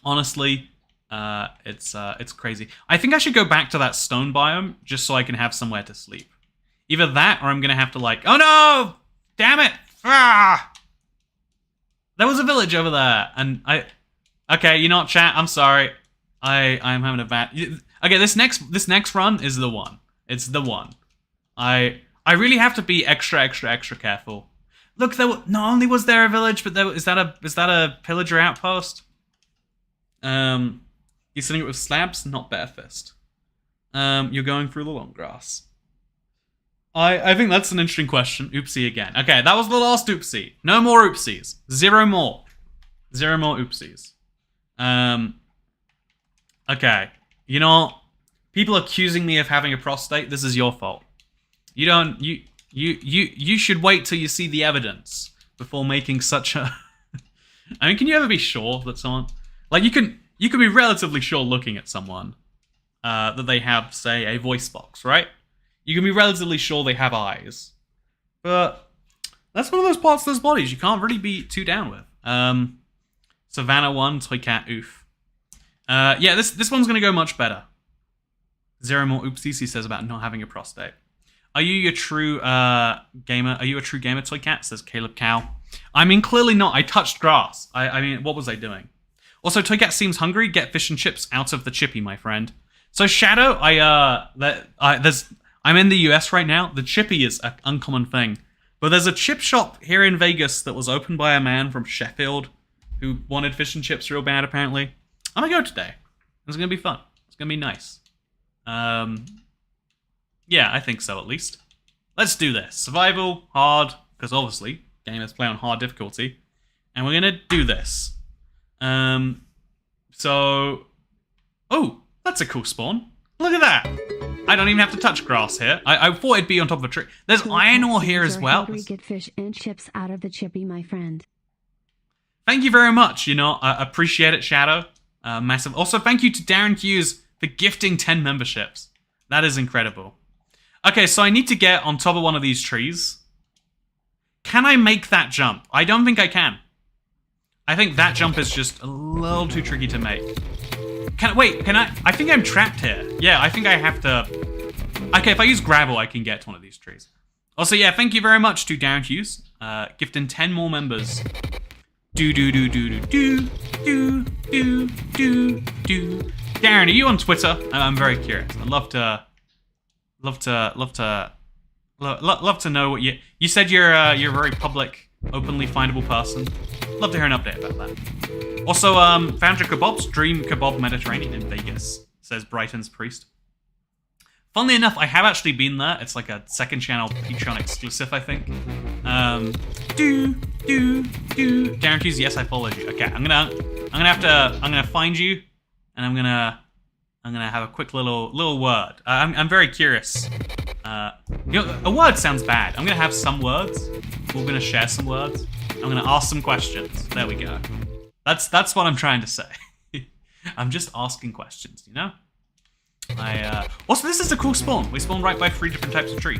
Honestly, it's crazy. I think I should go back to that stone biome just so I can have somewhere to sleep. Either that, or I'm gonna have to oh no! Damn it! Ah! There was a village over there, and okay, you know what, chat? I'm sorry. I'm having a bad. Okay, this next run is the one. It's the one. I really have to be extra careful. Look, not only was there a village, but is that a pillager outpost? He's sitting it with slabs, not bare fist. You're going through the long grass. I think that's an interesting question. Oopsie again. Okay, that was the last oopsie. No more oopsies. Zero more oopsies. Okay. You know, people accusing me of having a prostate. This is your fault. You should wait till you see the evidence before making such a. I mean, can you ever be sure that someone you can be relatively sure looking at someone that they have, say, a voice box, right? You can be relatively sure they have eyes, but that's one of those parts of those bodies you can't really be too down with. Savannah 1, Toy Cat, oof. Yeah, this one's gonna go much better. Zero more oopsies, he says, about not having a prostate. Are you a true gamer? Are you a true gamer, Toy Cat? Says Caleb Cow. I mean, clearly not. I touched grass. I mean, what was I doing? Also, Toy Cat seems hungry. Get fish and chips out of the chippy, my friend. So Shadow, I'm in the US right now. The chippy is an uncommon thing. But there's a chip shop here in Vegas that was opened by a man from Sheffield who wanted fish and chips real bad, apparently. I'm gonna go today. It's gonna be fun. It's gonna be nice. Yeah, I think so, at least. Let's do this. Survival, hard, because obviously, gamers play on hard difficulty. And we're gonna do this. Oh, that's a cool spawn. Look at that. I don't even have to touch grass here. I thought it'd be on top of a tree. There's iron ore here as well. Get fish and chips out of the chippy, my friend. Thank you very much. You know, I appreciate it, Shadow. Massive. Also, thank you to Darren Hughes for gifting 10 memberships. That is incredible. Okay, so I need to get on top of one of these trees. Can I make that jump? I don't think I can. I think that jump is just a little too tricky to make. Can I? I think I'm trapped here. Yeah, I think I have to. Okay, if I use gravel, I can get to one of these trees. Also, yeah, thank you very much to Darren Hughes, gifting 10 more members. Darren, are you on Twitter? I'm very curious. I'd love to know what you said. You're a very public, openly findable person. Love to hear an update about that. Also, Founder Kebab's Dream Kebab Mediterranean in Vegas, says Brighton's Priest. Funnily enough, I have actually been there. It's like a second channel Patreon exclusive, I think. Darren Hughes, yes, I followed you. Okay, I'm gonna find you, and I'm gonna have a quick little word. I'm very curious. You know, a word sounds bad. I'm gonna have some words. We're gonna share some words. I'm gonna ask some questions. There we go. That's what I'm trying to say. I'm just asking questions, you know? Also, this is a cool spawn. We spawn right by 3 different types of tree.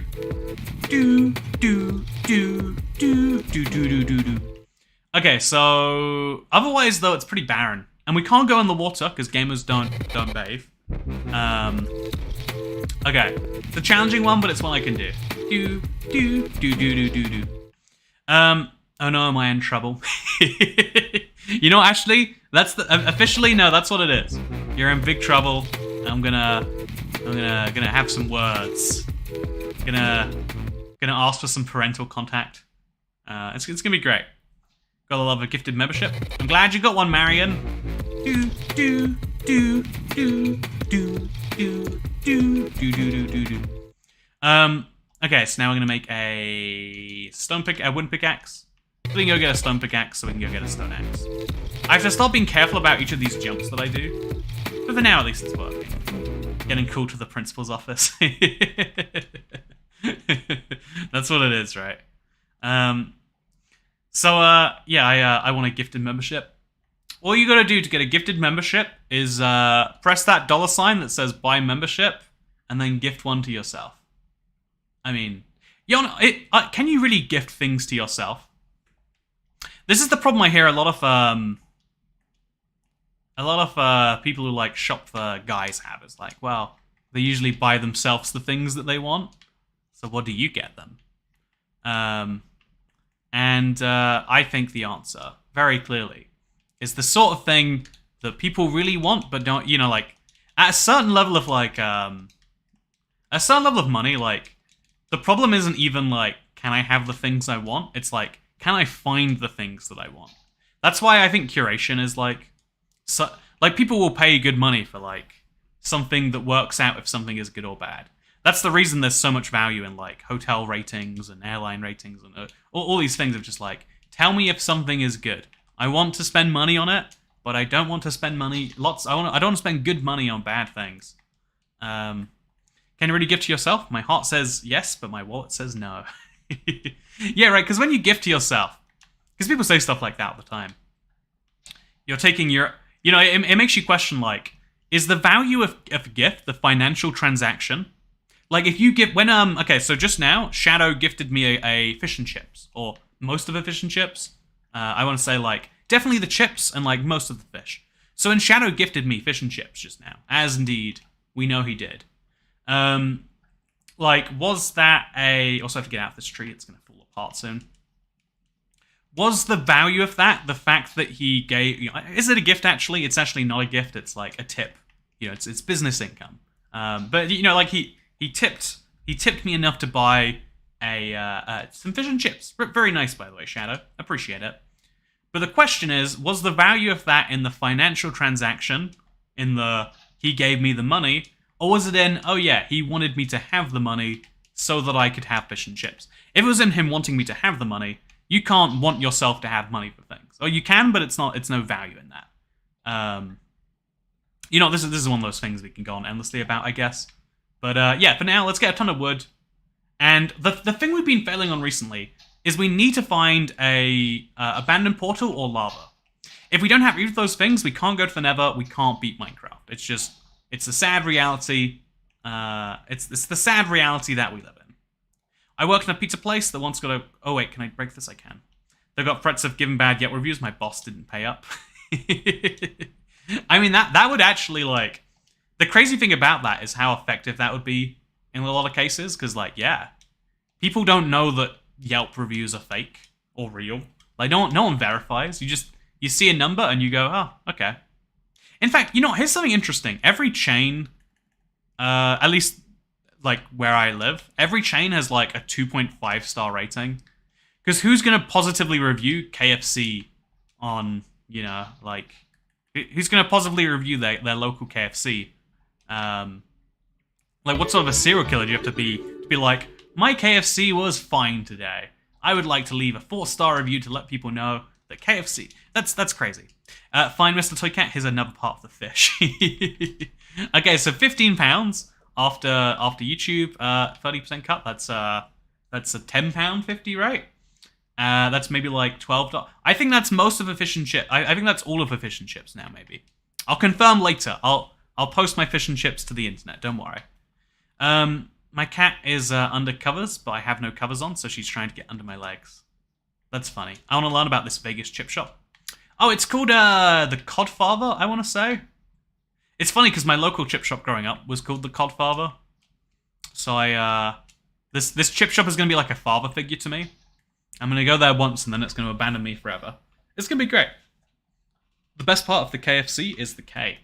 Okay, so otherwise though, it's pretty barren, and we can't go in the water because gamers don't bathe. Okay, it's a challenging one, but it's one I can do. Oh no, am I in trouble? You know, actually, that's officially no, that's what it is. You're in big trouble. I'm gonna have some words. Gonna ask for some parental contact. It's gonna be great. Gotta love a gifted membership. I'm glad you got one, Marion. Okay, so now we're gonna make a wooden pickaxe. So we can go get a stone pickaxe, so we can go get a stone axe. I have to start being careful about each of these jumps that I do. But for now, at least it's working. Getting called to the principal's office. That's what it is, right? Yeah, I want a gifted membership. All you gotta do to get a gifted membership is press that $sign that says buy membership, and then gift one to yourself. I mean, can you really gift things to yourself? This is the problem I hear a lot of people who like shop for guys have. Is like, well, they usually buy themselves the things that they want. So what do you get them? I think the answer, very clearly, is the sort of thing that people really want, but don't, like, at a certain level of, like, a certain level of money, like, the problem isn't even, like, can I have the things I want? It's like, can I find the things that I want? That's why I think curation is, like, people will pay good money for, like, something that works out if something is good or bad. That's the reason there's so much value in, like, hotel ratings and airline ratings and all these things of just, like, tell me if something is good. I want to spend money on it, but I don't want to spend money I don't want to spend good money on bad things. Can you really gift to yourself? My heart says yes, but my wallet says no. Yeah, right, because when you gift to yourself, because people say stuff like that all the time, you're taking your... it makes you question, like, is the value of a gift the financial transaction? Like, if you give... okay, so just now, Shadow gifted me a fish and chips, or most of the fish and chips. I want to say, like, definitely the chips and, like, most of the fish. So when Shadow gifted me fish and chips just now, as indeed we know he did, like, was that a... Also have to get out of this tree, it's going to fall apart soon. Was the value of that the fact that he gave... is it a gift, actually? It's actually not a gift, it's, like, a tip. It's business income. But, like, he tipped me enough to buy some fish and chips. Very nice, by the way, Shadow. Appreciate it. But the question is, was the value of that in the financial transaction, in the he gave me the money, or was it in, oh yeah, he wanted me to have the money so that I could have fish and chips? If it was in him wanting me to have the money, you can't want yourself to have money for things. Or you can, but it's no value in that. This is one of those things we can go on endlessly about, I guess. But yeah, for now, let's get a ton of wood. And the thing we've been failing on recently is we need to find a abandoned portal or lava. If we don't have either of those things, we can't go to the Nether, we can't beat Minecraft. It's a sad reality. It's the sad reality that we live in. I work in a pizza place that once got a... Oh wait, can I break this? I can. They've got threats of giving bad Yelp reviews. My boss didn't pay up. I mean, that would actually, like... The crazy thing about that is how effective that would be in a lot of cases, because, like, yeah, people don't know that Yelp reviews are fake or real. Like, no one verifies. You see a number and you go, oh, okay. In fact, here's something interesting. Every chain, at least, like, where I live, every chain has, like, a 2.5 star rating. Because who's going to positively review KFC on, like, who's going to positively review their local KFC? Like, what sort of a serial killer do you have to be like, my KFC was fine today. I would like to leave a 4-star review to let people know that KFC... That's crazy. Fine, Mr. Toy Cat, here's another part of the fish. Okay, so £15 after YouTube, 30% cut, that's a £10.50, right? That's maybe like $12. I think that's most of a fish and chip. I think that's all of the fish and chips now, maybe. I'll confirm later. I'll post my fish and chips to the internet, don't worry. My cat is under covers, but I have no covers on, so she's trying to get under my legs. That's funny. I want to learn about this Vegas chip shop. Oh, it's called the Codfather, I want to say. It's funny because my local chip shop growing up was called the Codfather. So this chip shop is going to be like a father figure to me. I'm going to go there once and then it's going to abandon me forever. It's going to be great. The best part of the KFC is the K.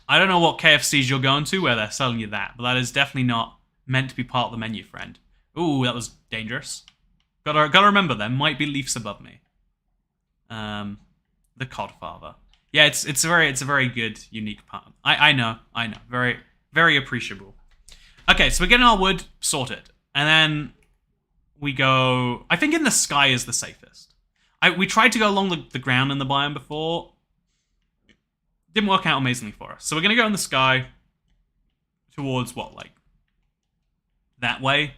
I don't know what KFCs you're going to where they're selling you that, but that is definitely not meant to be part of the menu, friend. Ooh, that was dangerous. Gotta remember, there might be leaves above me. The Codfather. Yeah, it's a very good, unique part. I know. Very, very appreciable. Okay, so we're getting our wood sorted. And then we go... I think in the sky is the safest. We tried to go along the ground in the biome before. Didn't work out amazingly for us. So we're going to go in the sky towards what, like... that way?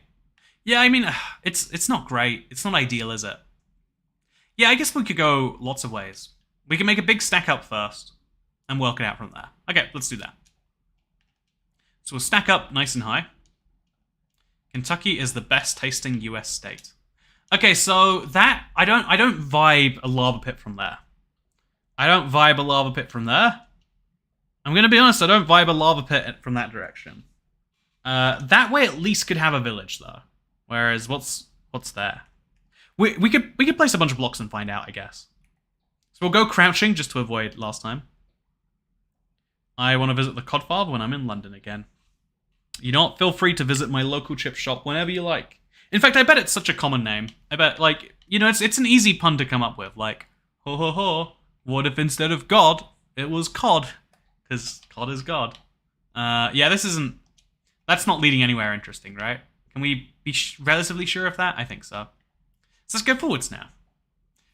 Yeah, I mean, it's not great. It's not ideal, is it? Yeah, I guess we could go lots of ways. We can make a big stack up first and work it out from there. Okay, let's do that. So we'll stack up nice and high. Kentucky is the best tasting US state. Okay, so that I don't vibe a lava pit from there. I don't vibe a lava pit from there. I'm gonna be honest, I don't vibe a lava pit from that direction. That way at least could have a village though. Whereas what's there? We could place a bunch of blocks and find out, I guess. So we'll go crouching just to avoid last time. I want to visit the Codfarth when I'm in London again. You know what? Feel free to visit my local chip shop whenever you like. In fact, I bet it's such a common name. I bet, like, you know, it's an easy pun to come up with. Like, ho ho ho, what if instead of God, it was Cod? Because Cod is God. Yeah, that's not leading anywhere interesting, right? Can we be relatively sure of that? I think so. So let's go forwards now.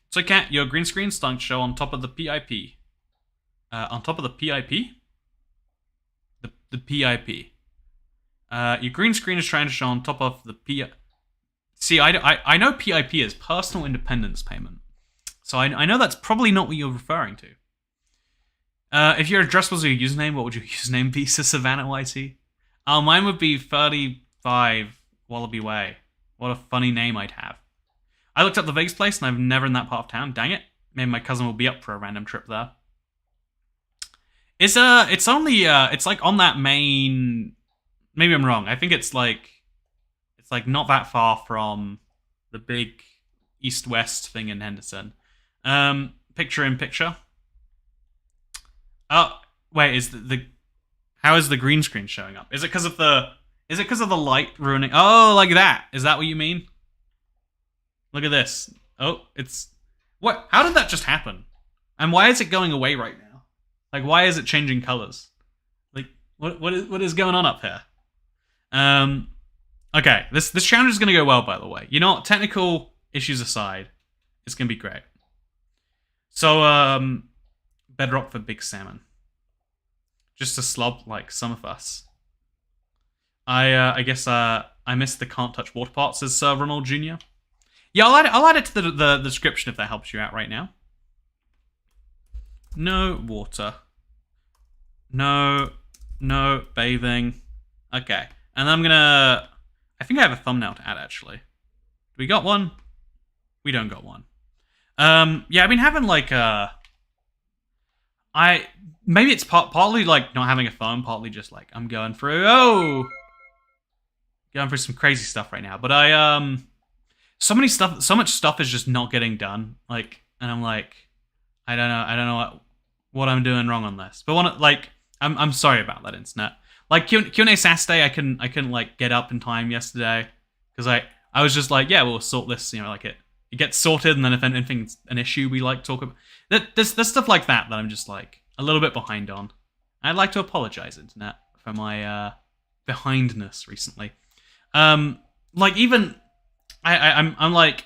So, Cat, your green screen starting to show on top of the PIP. On top of the PIP? The PIP. Your green screen is trying to show on top of the PIP. See, I know PIP is Personal Independence Payment. So I know that's probably not what you're referring to. If your address was your username, what would your username be, Savannah YT? Oh, mine would be 35 Wallaby Way. What a funny name I'd have. I looked up the Vegas place, and I've never in that part of town. Dang it. Maybe my cousin will be up for a random trip there. It's like on that main... Maybe I'm wrong. I think it's like not that far from the big east-west thing in Henderson. Picture in picture. Oh, wait, how is the green screen showing up? Is it because of the light ruining? Oh, like that. Is that what you mean? Look at this. Oh, what? How did that just happen? And why is it going away right now? Like, why is it changing colors? Like, what is going on up here? Okay, this challenge is going to go well, by the way. You know what? Technical issues aside, it's going to be great. So, bedrock for big salmon. Just a slob like some of us. I guess I missed the can't touch water part, says Ronald Jr. Yeah, I'll add it to the description if that helps you out right now. No water. No bathing. Okay. And then I think I have a thumbnail to add, actually. We got one? We don't got one. Yeah, I've been having, like, maybe it's partly, like, not having a phone, partly just, like, I'm going through some crazy stuff right now. But so much stuff is just not getting done. Like, and I'm like, I don't know what I'm doing wrong on this. But I'm sorry about that, internet. Like Q&A Saturday, I couldn't like get up in time yesterday because I was just like, yeah, we'll sort this. You know, like it gets sorted, and then if anything's an issue, we like talk about. There's stuff like that I'm just like a little bit behind on. I'd like to apologize, internet, for my behindness recently. Like even I'm like,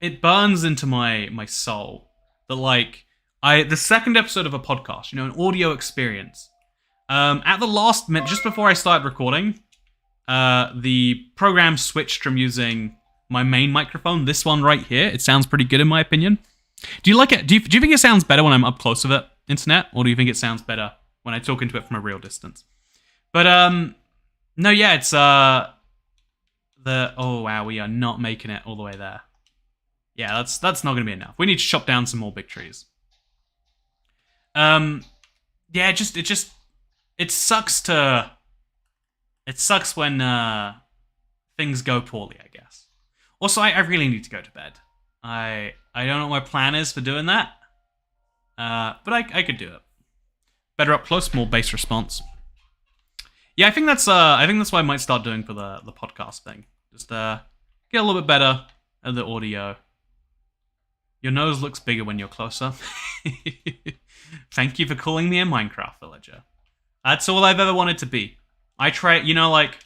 it burns into my soul that like the second episode of a podcast, you know, an audio experience. At the last minute, just before I started recording, the program switched from using my main microphone, this one right here. It sounds pretty good in my opinion. Do you like it? Do you think it sounds better when I'm up close with it, internet? Or do you think it sounds better when I talk into it from a real distance? But, no, yeah, it's, oh wow, we are not making it all the way there. Yeah, that's not going to be enough. We need to chop down some more big trees. Yeah, it sucks when things go poorly, I guess. Also, I really need to go to bed. I don't know what my plan is for doing that. But I could do it. Better up close, more bass response. Yeah, I think that's what I might start doing for the podcast thing. Just get a little bit better at the audio. Your nose looks bigger when you're closer. Thank you for calling me a Minecraft villager. That's all I've ever wanted to be. I trade, like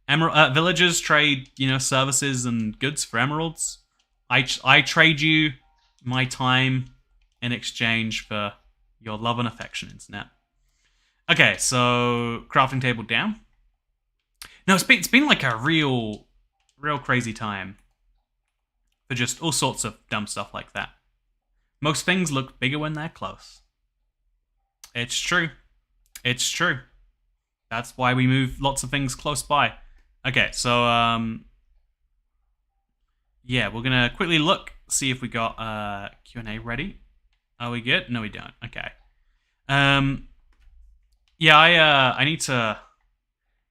villagers trade, services and goods for emeralds. I trade you my time in exchange for your love and affection, internet. Okay, so crafting table down. No, it's been like a real crazy time for just all sorts of dumb stuff like that. Most things look bigger when they're close. It's true. It's true. That's why we move lots of things close by. Okay, so yeah, we're gonna quickly look, see if we got Q&A ready. Are we good? No, we don't. Okay. Yeah, I need to.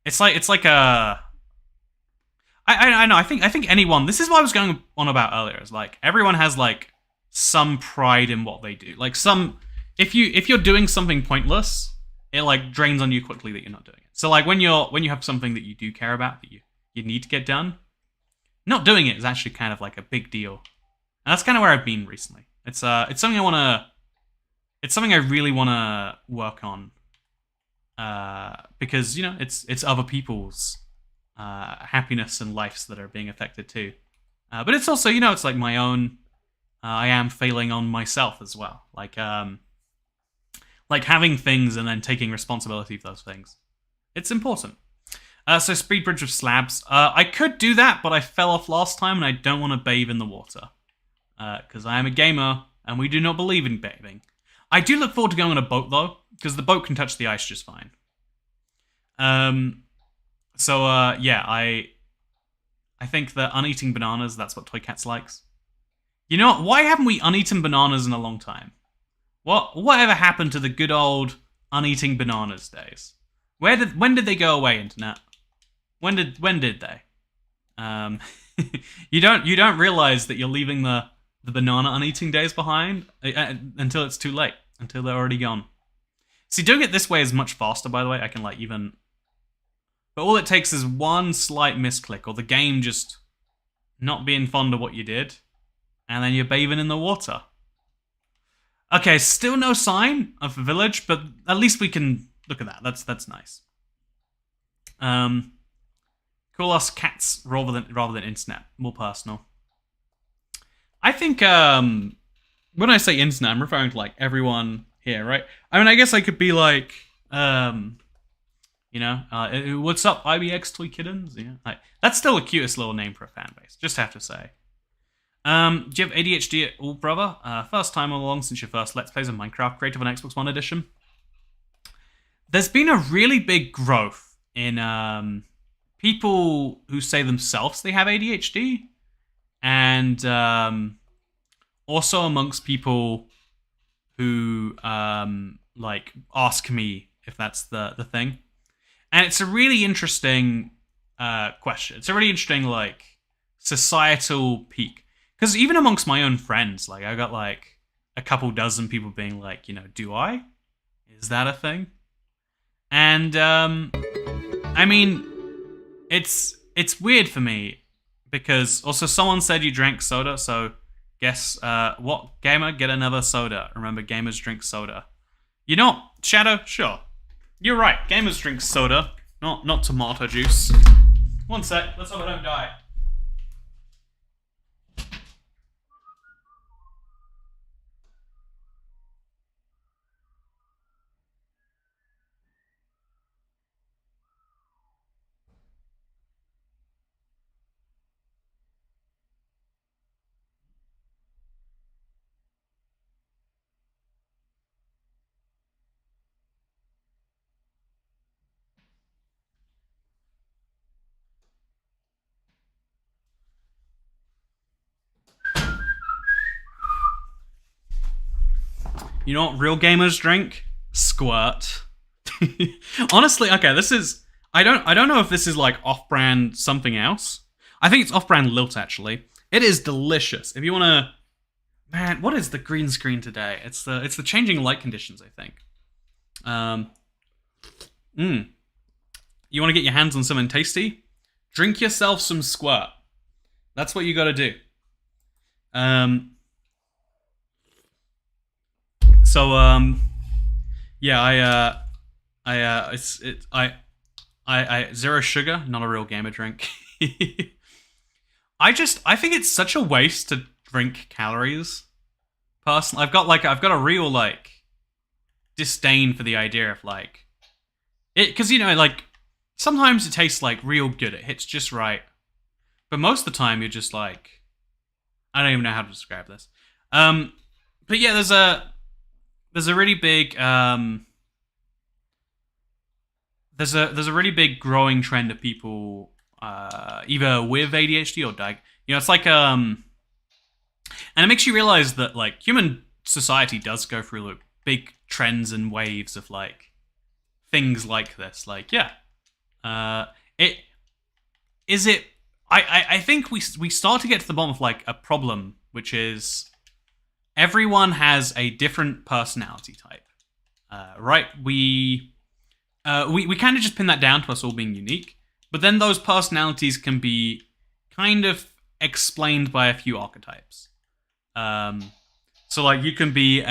It's like a. I know. I think anyone. This is what I was going on about earlier. Is like everyone has like some pride in what they do. Like some, if you're doing something pointless, it like drains on you quickly that you're not doing it. So like when you have something that you do care about that you need to get done, not doing it is actually kind of like a big deal. And that's kind of where I've been recently. It's something I wanna. It's something I really wanna work on. Because it's other people's happiness and lives that are being affected too. But it's also it's like my own. I am failing on myself as well. Like having things and then taking responsibility for those things. It's important. So speed bridge of slabs. I could do that, but I fell off last time, and I don't want to bathe in the water because I am a gamer and we do not believe in bathing. I do look forward to going on a boat though, because the boat can touch the ice just fine. Yeah, I think that uneating bananas, that's what Toy Cats likes. You know what? Why haven't we uneaten bananas in a long time? Whatever happened to the good old uneating bananas days? When did they go away, internet? When did they? You don't realize that you're leaving the banana uneating days behind until it's too late, until they're already gone. See, doing it this way is much faster, by the way. I can like even... But all it takes is one slight misclick, or the game just not being fond of what you did, and then you're bathing in the water. Okay, still no sign of a village, but at least we can look at that. That's nice. Call us cats rather than internet. More personal. I think when I say internet, I'm referring to like everyone here, right? I mean, I guess I could be like, what's up, IBX Toy Kittens? Yeah, like, that's still the cutest little name for a fan base. Just have to say. Do you have ADHD at all, brother? First time all along since your first Let's Plays of Minecraft Creative on Xbox One Edition. There's been a really big growth in people who say themselves they have ADHD, and also amongst people who like ask me if that's the thing. And it's a really interesting question. It's a really interesting like societal peak. Because even amongst my own friends, like I got like a couple dozen people being like, do I? Is that a thing? And I mean, it's weird for me because also someone said you drank soda, so guess what, gamer, get another soda. Remember, gamers drink soda. You know what, Shadow? Sure. You're right, gamers drink soda, not tomato juice. One sec, let's hope I don't die. You know what real gamers drink? Squirt. Honestly, okay, this is... I don't know if this is like off-brand something else. I think it's off-brand Lilt, actually. It is delicious. If you want to... Man, what is the green screen today? It's the changing light conditions, I think. You want to get your hands on something tasty? Drink yourself some squirt. That's what you got to do. Yeah, I zero sugar, not a real gamer drink. I think it's such a waste to drink calories. Personally, I've got a real like disdain for the idea of like it, because like sometimes it tastes like real good, it hits just right, but most of the time you're just like, I don't even know how to describe this. But yeah, there's a really big there's a really big growing trend of people either with ADHD or it's like and it makes you realize that like human society does go through like big trends and waves of like things like this. Like it is it. I think we start to get to the bottom of like a problem, which is everyone has a different personality type, right? We kind of just pin that down to us all being unique, but then those personalities can be kind of explained by a few archetypes. So like you can be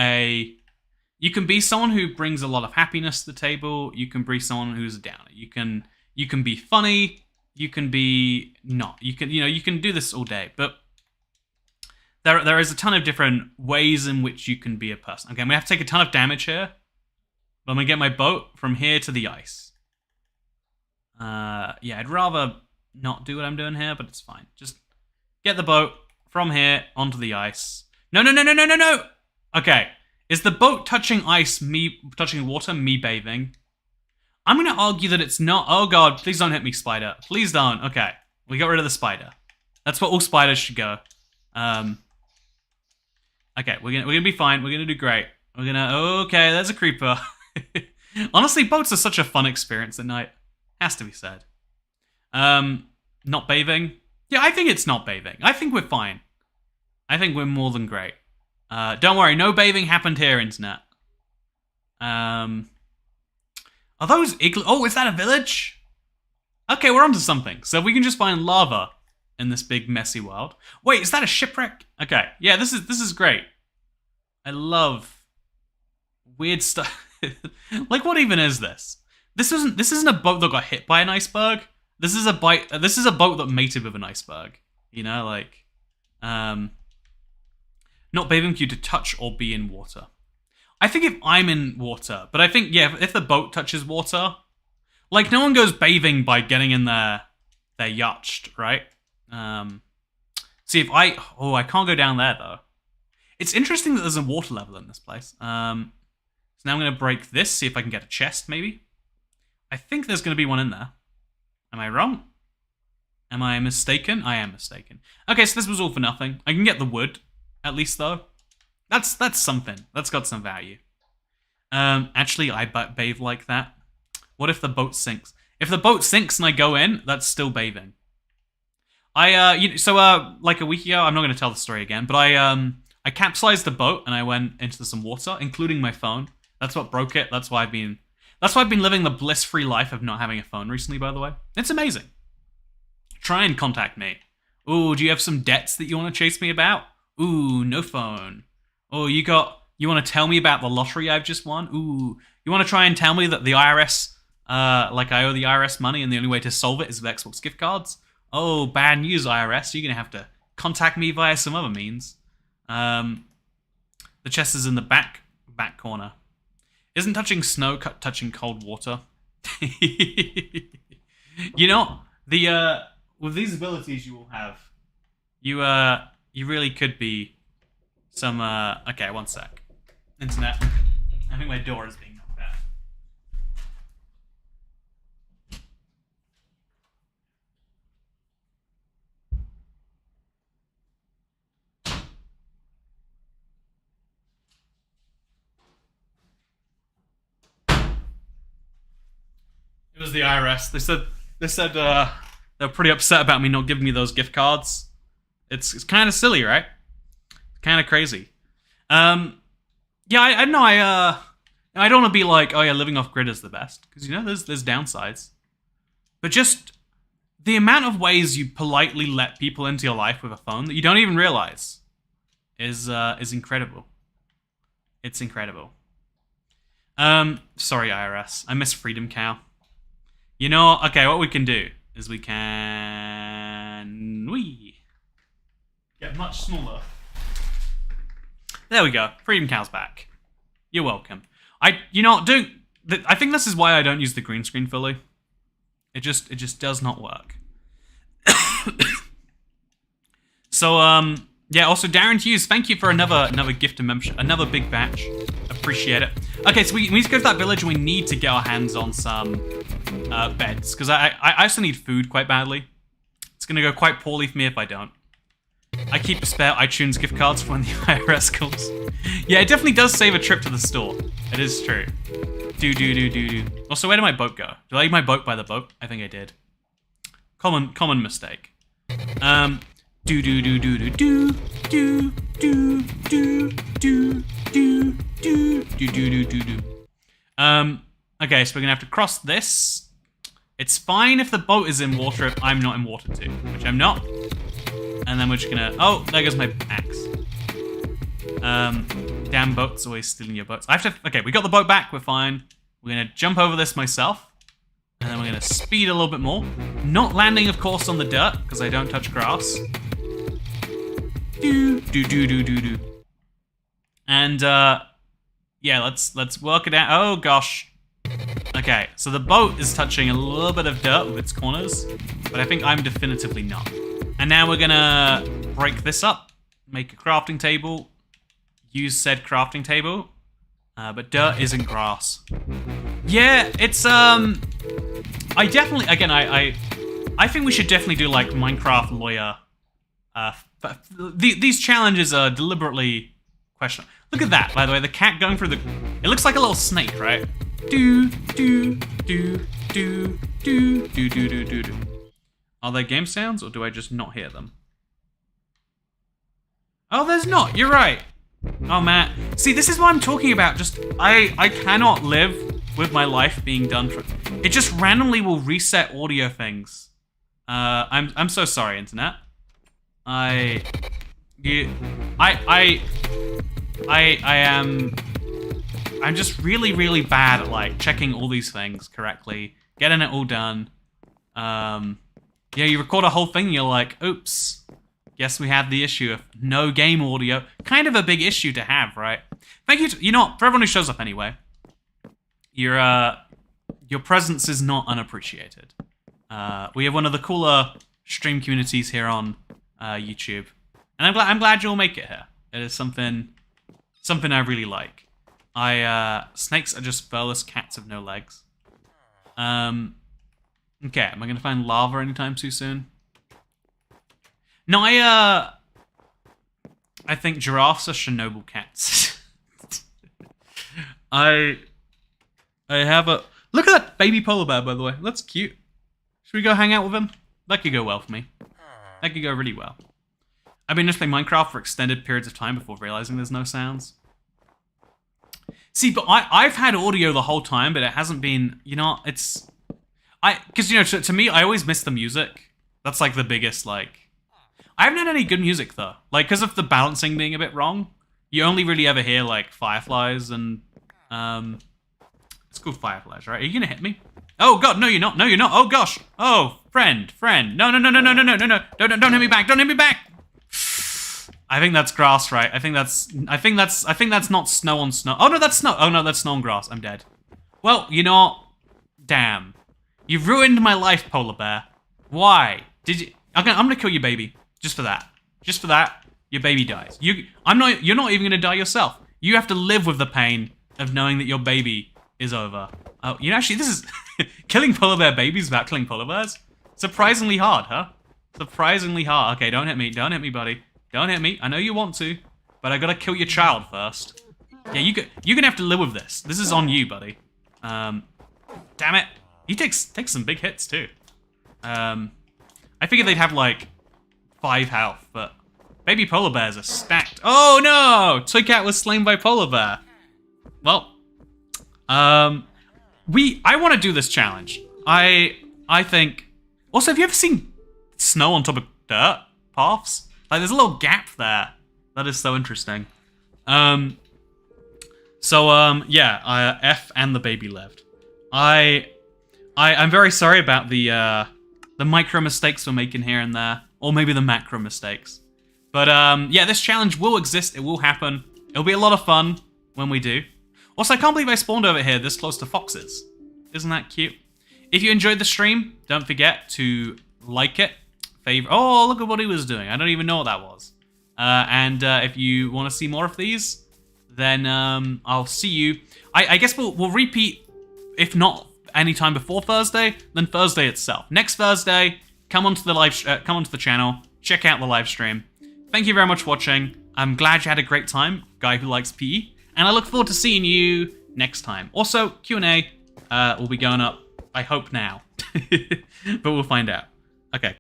someone who brings a lot of happiness to the table. You can be someone who's a downer. You can be funny. You can be not. You can do this all day. But there is a ton of different ways in which you can be a person. Okay, I'm gonna have to take a ton of damage here. But I'm gonna get my boat from here to the ice. Yeah, I'd rather not do what I'm doing here, but it's fine. Just get the boat from here onto the ice. No. Okay. Is the boat touching ice, me touching water, me bathing? I'm going to argue that it's not. Oh god, please don't hit me, spider. Please don't. Okay. We got rid of the spider. That's what all spiders should go. Okay, we're gonna be fine. We're gonna do great. Okay, there's a creeper. Honestly, boats are such a fun experience at night. Has to be said. Not bathing? Yeah, I think it's not bathing. I think we're fine. I think we're more than great. Don't worry, no bathing happened here, internet. Are those igloo? Oh, is that a village? Okay, we're onto something. So we can just find lava in this big messy world. Wait, is that a shipwreck? Okay, yeah, this is great. I love weird stuff. Like, what even is this? This isn't a boat that got hit by an iceberg. This is a boat that mated with an iceberg. Like, not bathing you to touch or be in water. I think if I'm in water, but I think, yeah, if the boat touches water, like, no one goes bathing by getting in their yacht, right? See, if I can't go down there, though. It's interesting that there's a water level in this place. So now I'm going to break this, see if I can get a chest, maybe. I think there's going to be one in there. Am I wrong? Am I mistaken? I am mistaken. Okay, so this was all for nothing. I can get the wood, at least, though. That's something. That's got some value. Actually, I bathe like that. What if the boat sinks? If the boat sinks and I go in, that's still bathing. Like a week ago, I'm not going to tell the story again, but I capsized the boat and I went into some water, including my phone. That's what broke it. That's why I've been living the bliss-free life of not having a phone recently, by the way. It's amazing. Try and contact me. Ooh, do you have some debts that you want to chase me about? Ooh, no phone. Oh, you want to tell me about the lottery I've just won? Ooh, you want to try and tell me that the IRS, like I owe the IRS money and the only way to solve it is with Xbox gift cards? Oh, bad news, IRS. You're going to have to contact me via some other means. The chest is in the back corner. Isn't touching snow touching cold water? With these abilities you will have, you really could be some, okay, one sec. Internet. I think my door is being knocked out. It was the IRS. They said they're pretty upset about me not giving me those gift cards. It's kind of silly, right? Kind of crazy. Yeah, I know. I don't want to be like, oh yeah, living off grid is the best, because there's downsides. But just the amount of ways you politely let people into your life with a phone that you don't even realize is incredible. It's incredible. Sorry, IRS. I miss Freedom Cow. You know, okay, what we can do is we can... get much smaller. There we go. Freedom Cow's back. You're welcome. I think this is why I don't use the green screen fully. It just does not work. So, yeah, also Darren Hughes, thank you for another gift of membership, another big batch. Appreciate it. Okay, so we need to go to that village and we need to get our hands on some beds, because I also need food quite badly. It's gonna go quite poorly for me if I don't. I keep a spare iTunes gift cards for when the IRS calls. Yeah, it definitely does save a trip to the store. It is true. Do. Also, where did my boat go? Did I leave my boat by the boat? I think I did. Common mistake. Okay, so we're gonna have to cross this. It's fine if the boat is in water if I'm not in water too, which I'm not. And then we're just gonna... Oh, there goes my axe. Damn boats, always stealing your boats. I have to... Okay, we got the boat back, we're fine. We're gonna jump over this myself. And then we're gonna speed a little bit more. Not landing, of course, on the dirt, because I don't touch grass. Do. And, yeah, let's work it out. Oh, gosh. Okay, so the boat is touching a little bit of dirt with its corners, but I think I'm definitively not. And now we're gonna break this up, make a crafting table, use said crafting table, but dirt isn't grass. Yeah, it's, I definitely, again, I think we should definitely do, like, Minecraft lawyer. These challenges are deliberately questionable. Look at that, by the way, the cat going through the, it looks like a little snake, right? Do. Are there game sounds, or do I just not hear them? Oh, there's not. You're right. Oh, man. See, this is what I'm talking about. Just, I cannot live with my life being done for... It just randomly will reset audio things. I'm so sorry, internet. I'm just really, really bad at, like, checking all these things correctly, getting it all done. Yeah, you record a whole thing and you're like, oops. Guess we had the issue of no game audio. Kind of a big issue to have, right? Thank you you know what, for everyone who shows up anyway. Your presence is not unappreciated. We have one of the cooler stream communities here on YouTube. And I'm glad you'll make it here. It is something I really like. Snakes are just furless cats with no legs. Okay, am I gonna find lava anytime too soon? No, I think giraffes are Chernobyl cats. I have a... Look at that baby polar bear, by the way. That's cute. Should we go hang out with him? That could go well for me. That could go really well. I've been just playing Minecraft for extended periods of time before realizing there's no sounds. See, but I've had audio the whole time, but it hasn't been... You know, it's... Because, you know, to me, I always miss the music. That's, like, the biggest, like... I haven't had any good music, though. Like, because of the balancing being a bit wrong, you only really ever hear, like, fireflies and, It's called fireflies, right? Are you gonna hit me? Oh, God, no, you're not. No, you're not. Oh, gosh. Oh, friend. No. Don't hit me back. Don't hit me back. I think that's grass, right? I think that's not snow on snow. Oh, no, that's snow. Oh, no, that's snow on grass. I'm dead. Well, you know what? Damn. You've ruined my life, polar bear. Why? Did you... I'm gonna kill your baby. Just for that. Just for that, your baby dies. You're not even gonna die yourself. You have to live with the pain of knowing that your baby is over. Oh, you know, actually, this is... killing polar bear babies without killing polar bears? Surprisingly hard, huh? Surprisingly hard. Okay, don't hit me. Don't hit me, buddy. Don't hit me. I know you want to, but I gotta kill your child first. Yeah, you're gonna have to live with this. This is on you, buddy. Damn it. He takes some big hits, too. I figured they'd have, like, 5 health, but... Baby polar bears are stacked. Oh, no! Toy Cat was slain by polar bear. Well, I want to do this challenge. I think... Also, have you ever seen snow on top of dirt paths? Like, there's a little gap there. That is so interesting. Yeah, F and the baby lived. I'm very sorry about the micro mistakes we're making here and there, or maybe the macro mistakes. But yeah, this challenge will exist. It will happen. It'll be a lot of fun when we do. Also, I can't believe I spawned over here this close to foxes. Isn't that cute? If you enjoyed the stream, don't forget to like it. Oh, look at what he was doing. I don't even know what that was. And if you want to see more of these, then I'll see you. I guess we'll repeat, if not anytime before Thursday, then Thursday itself. Next Thursday, come onto the channel, check out the live stream. Thank you very much for watching. I'm glad you had a great time, guy who likes PE, and I look forward to seeing you next time. Also, Q&A will be going up, I hope now, but we'll find out. Okay.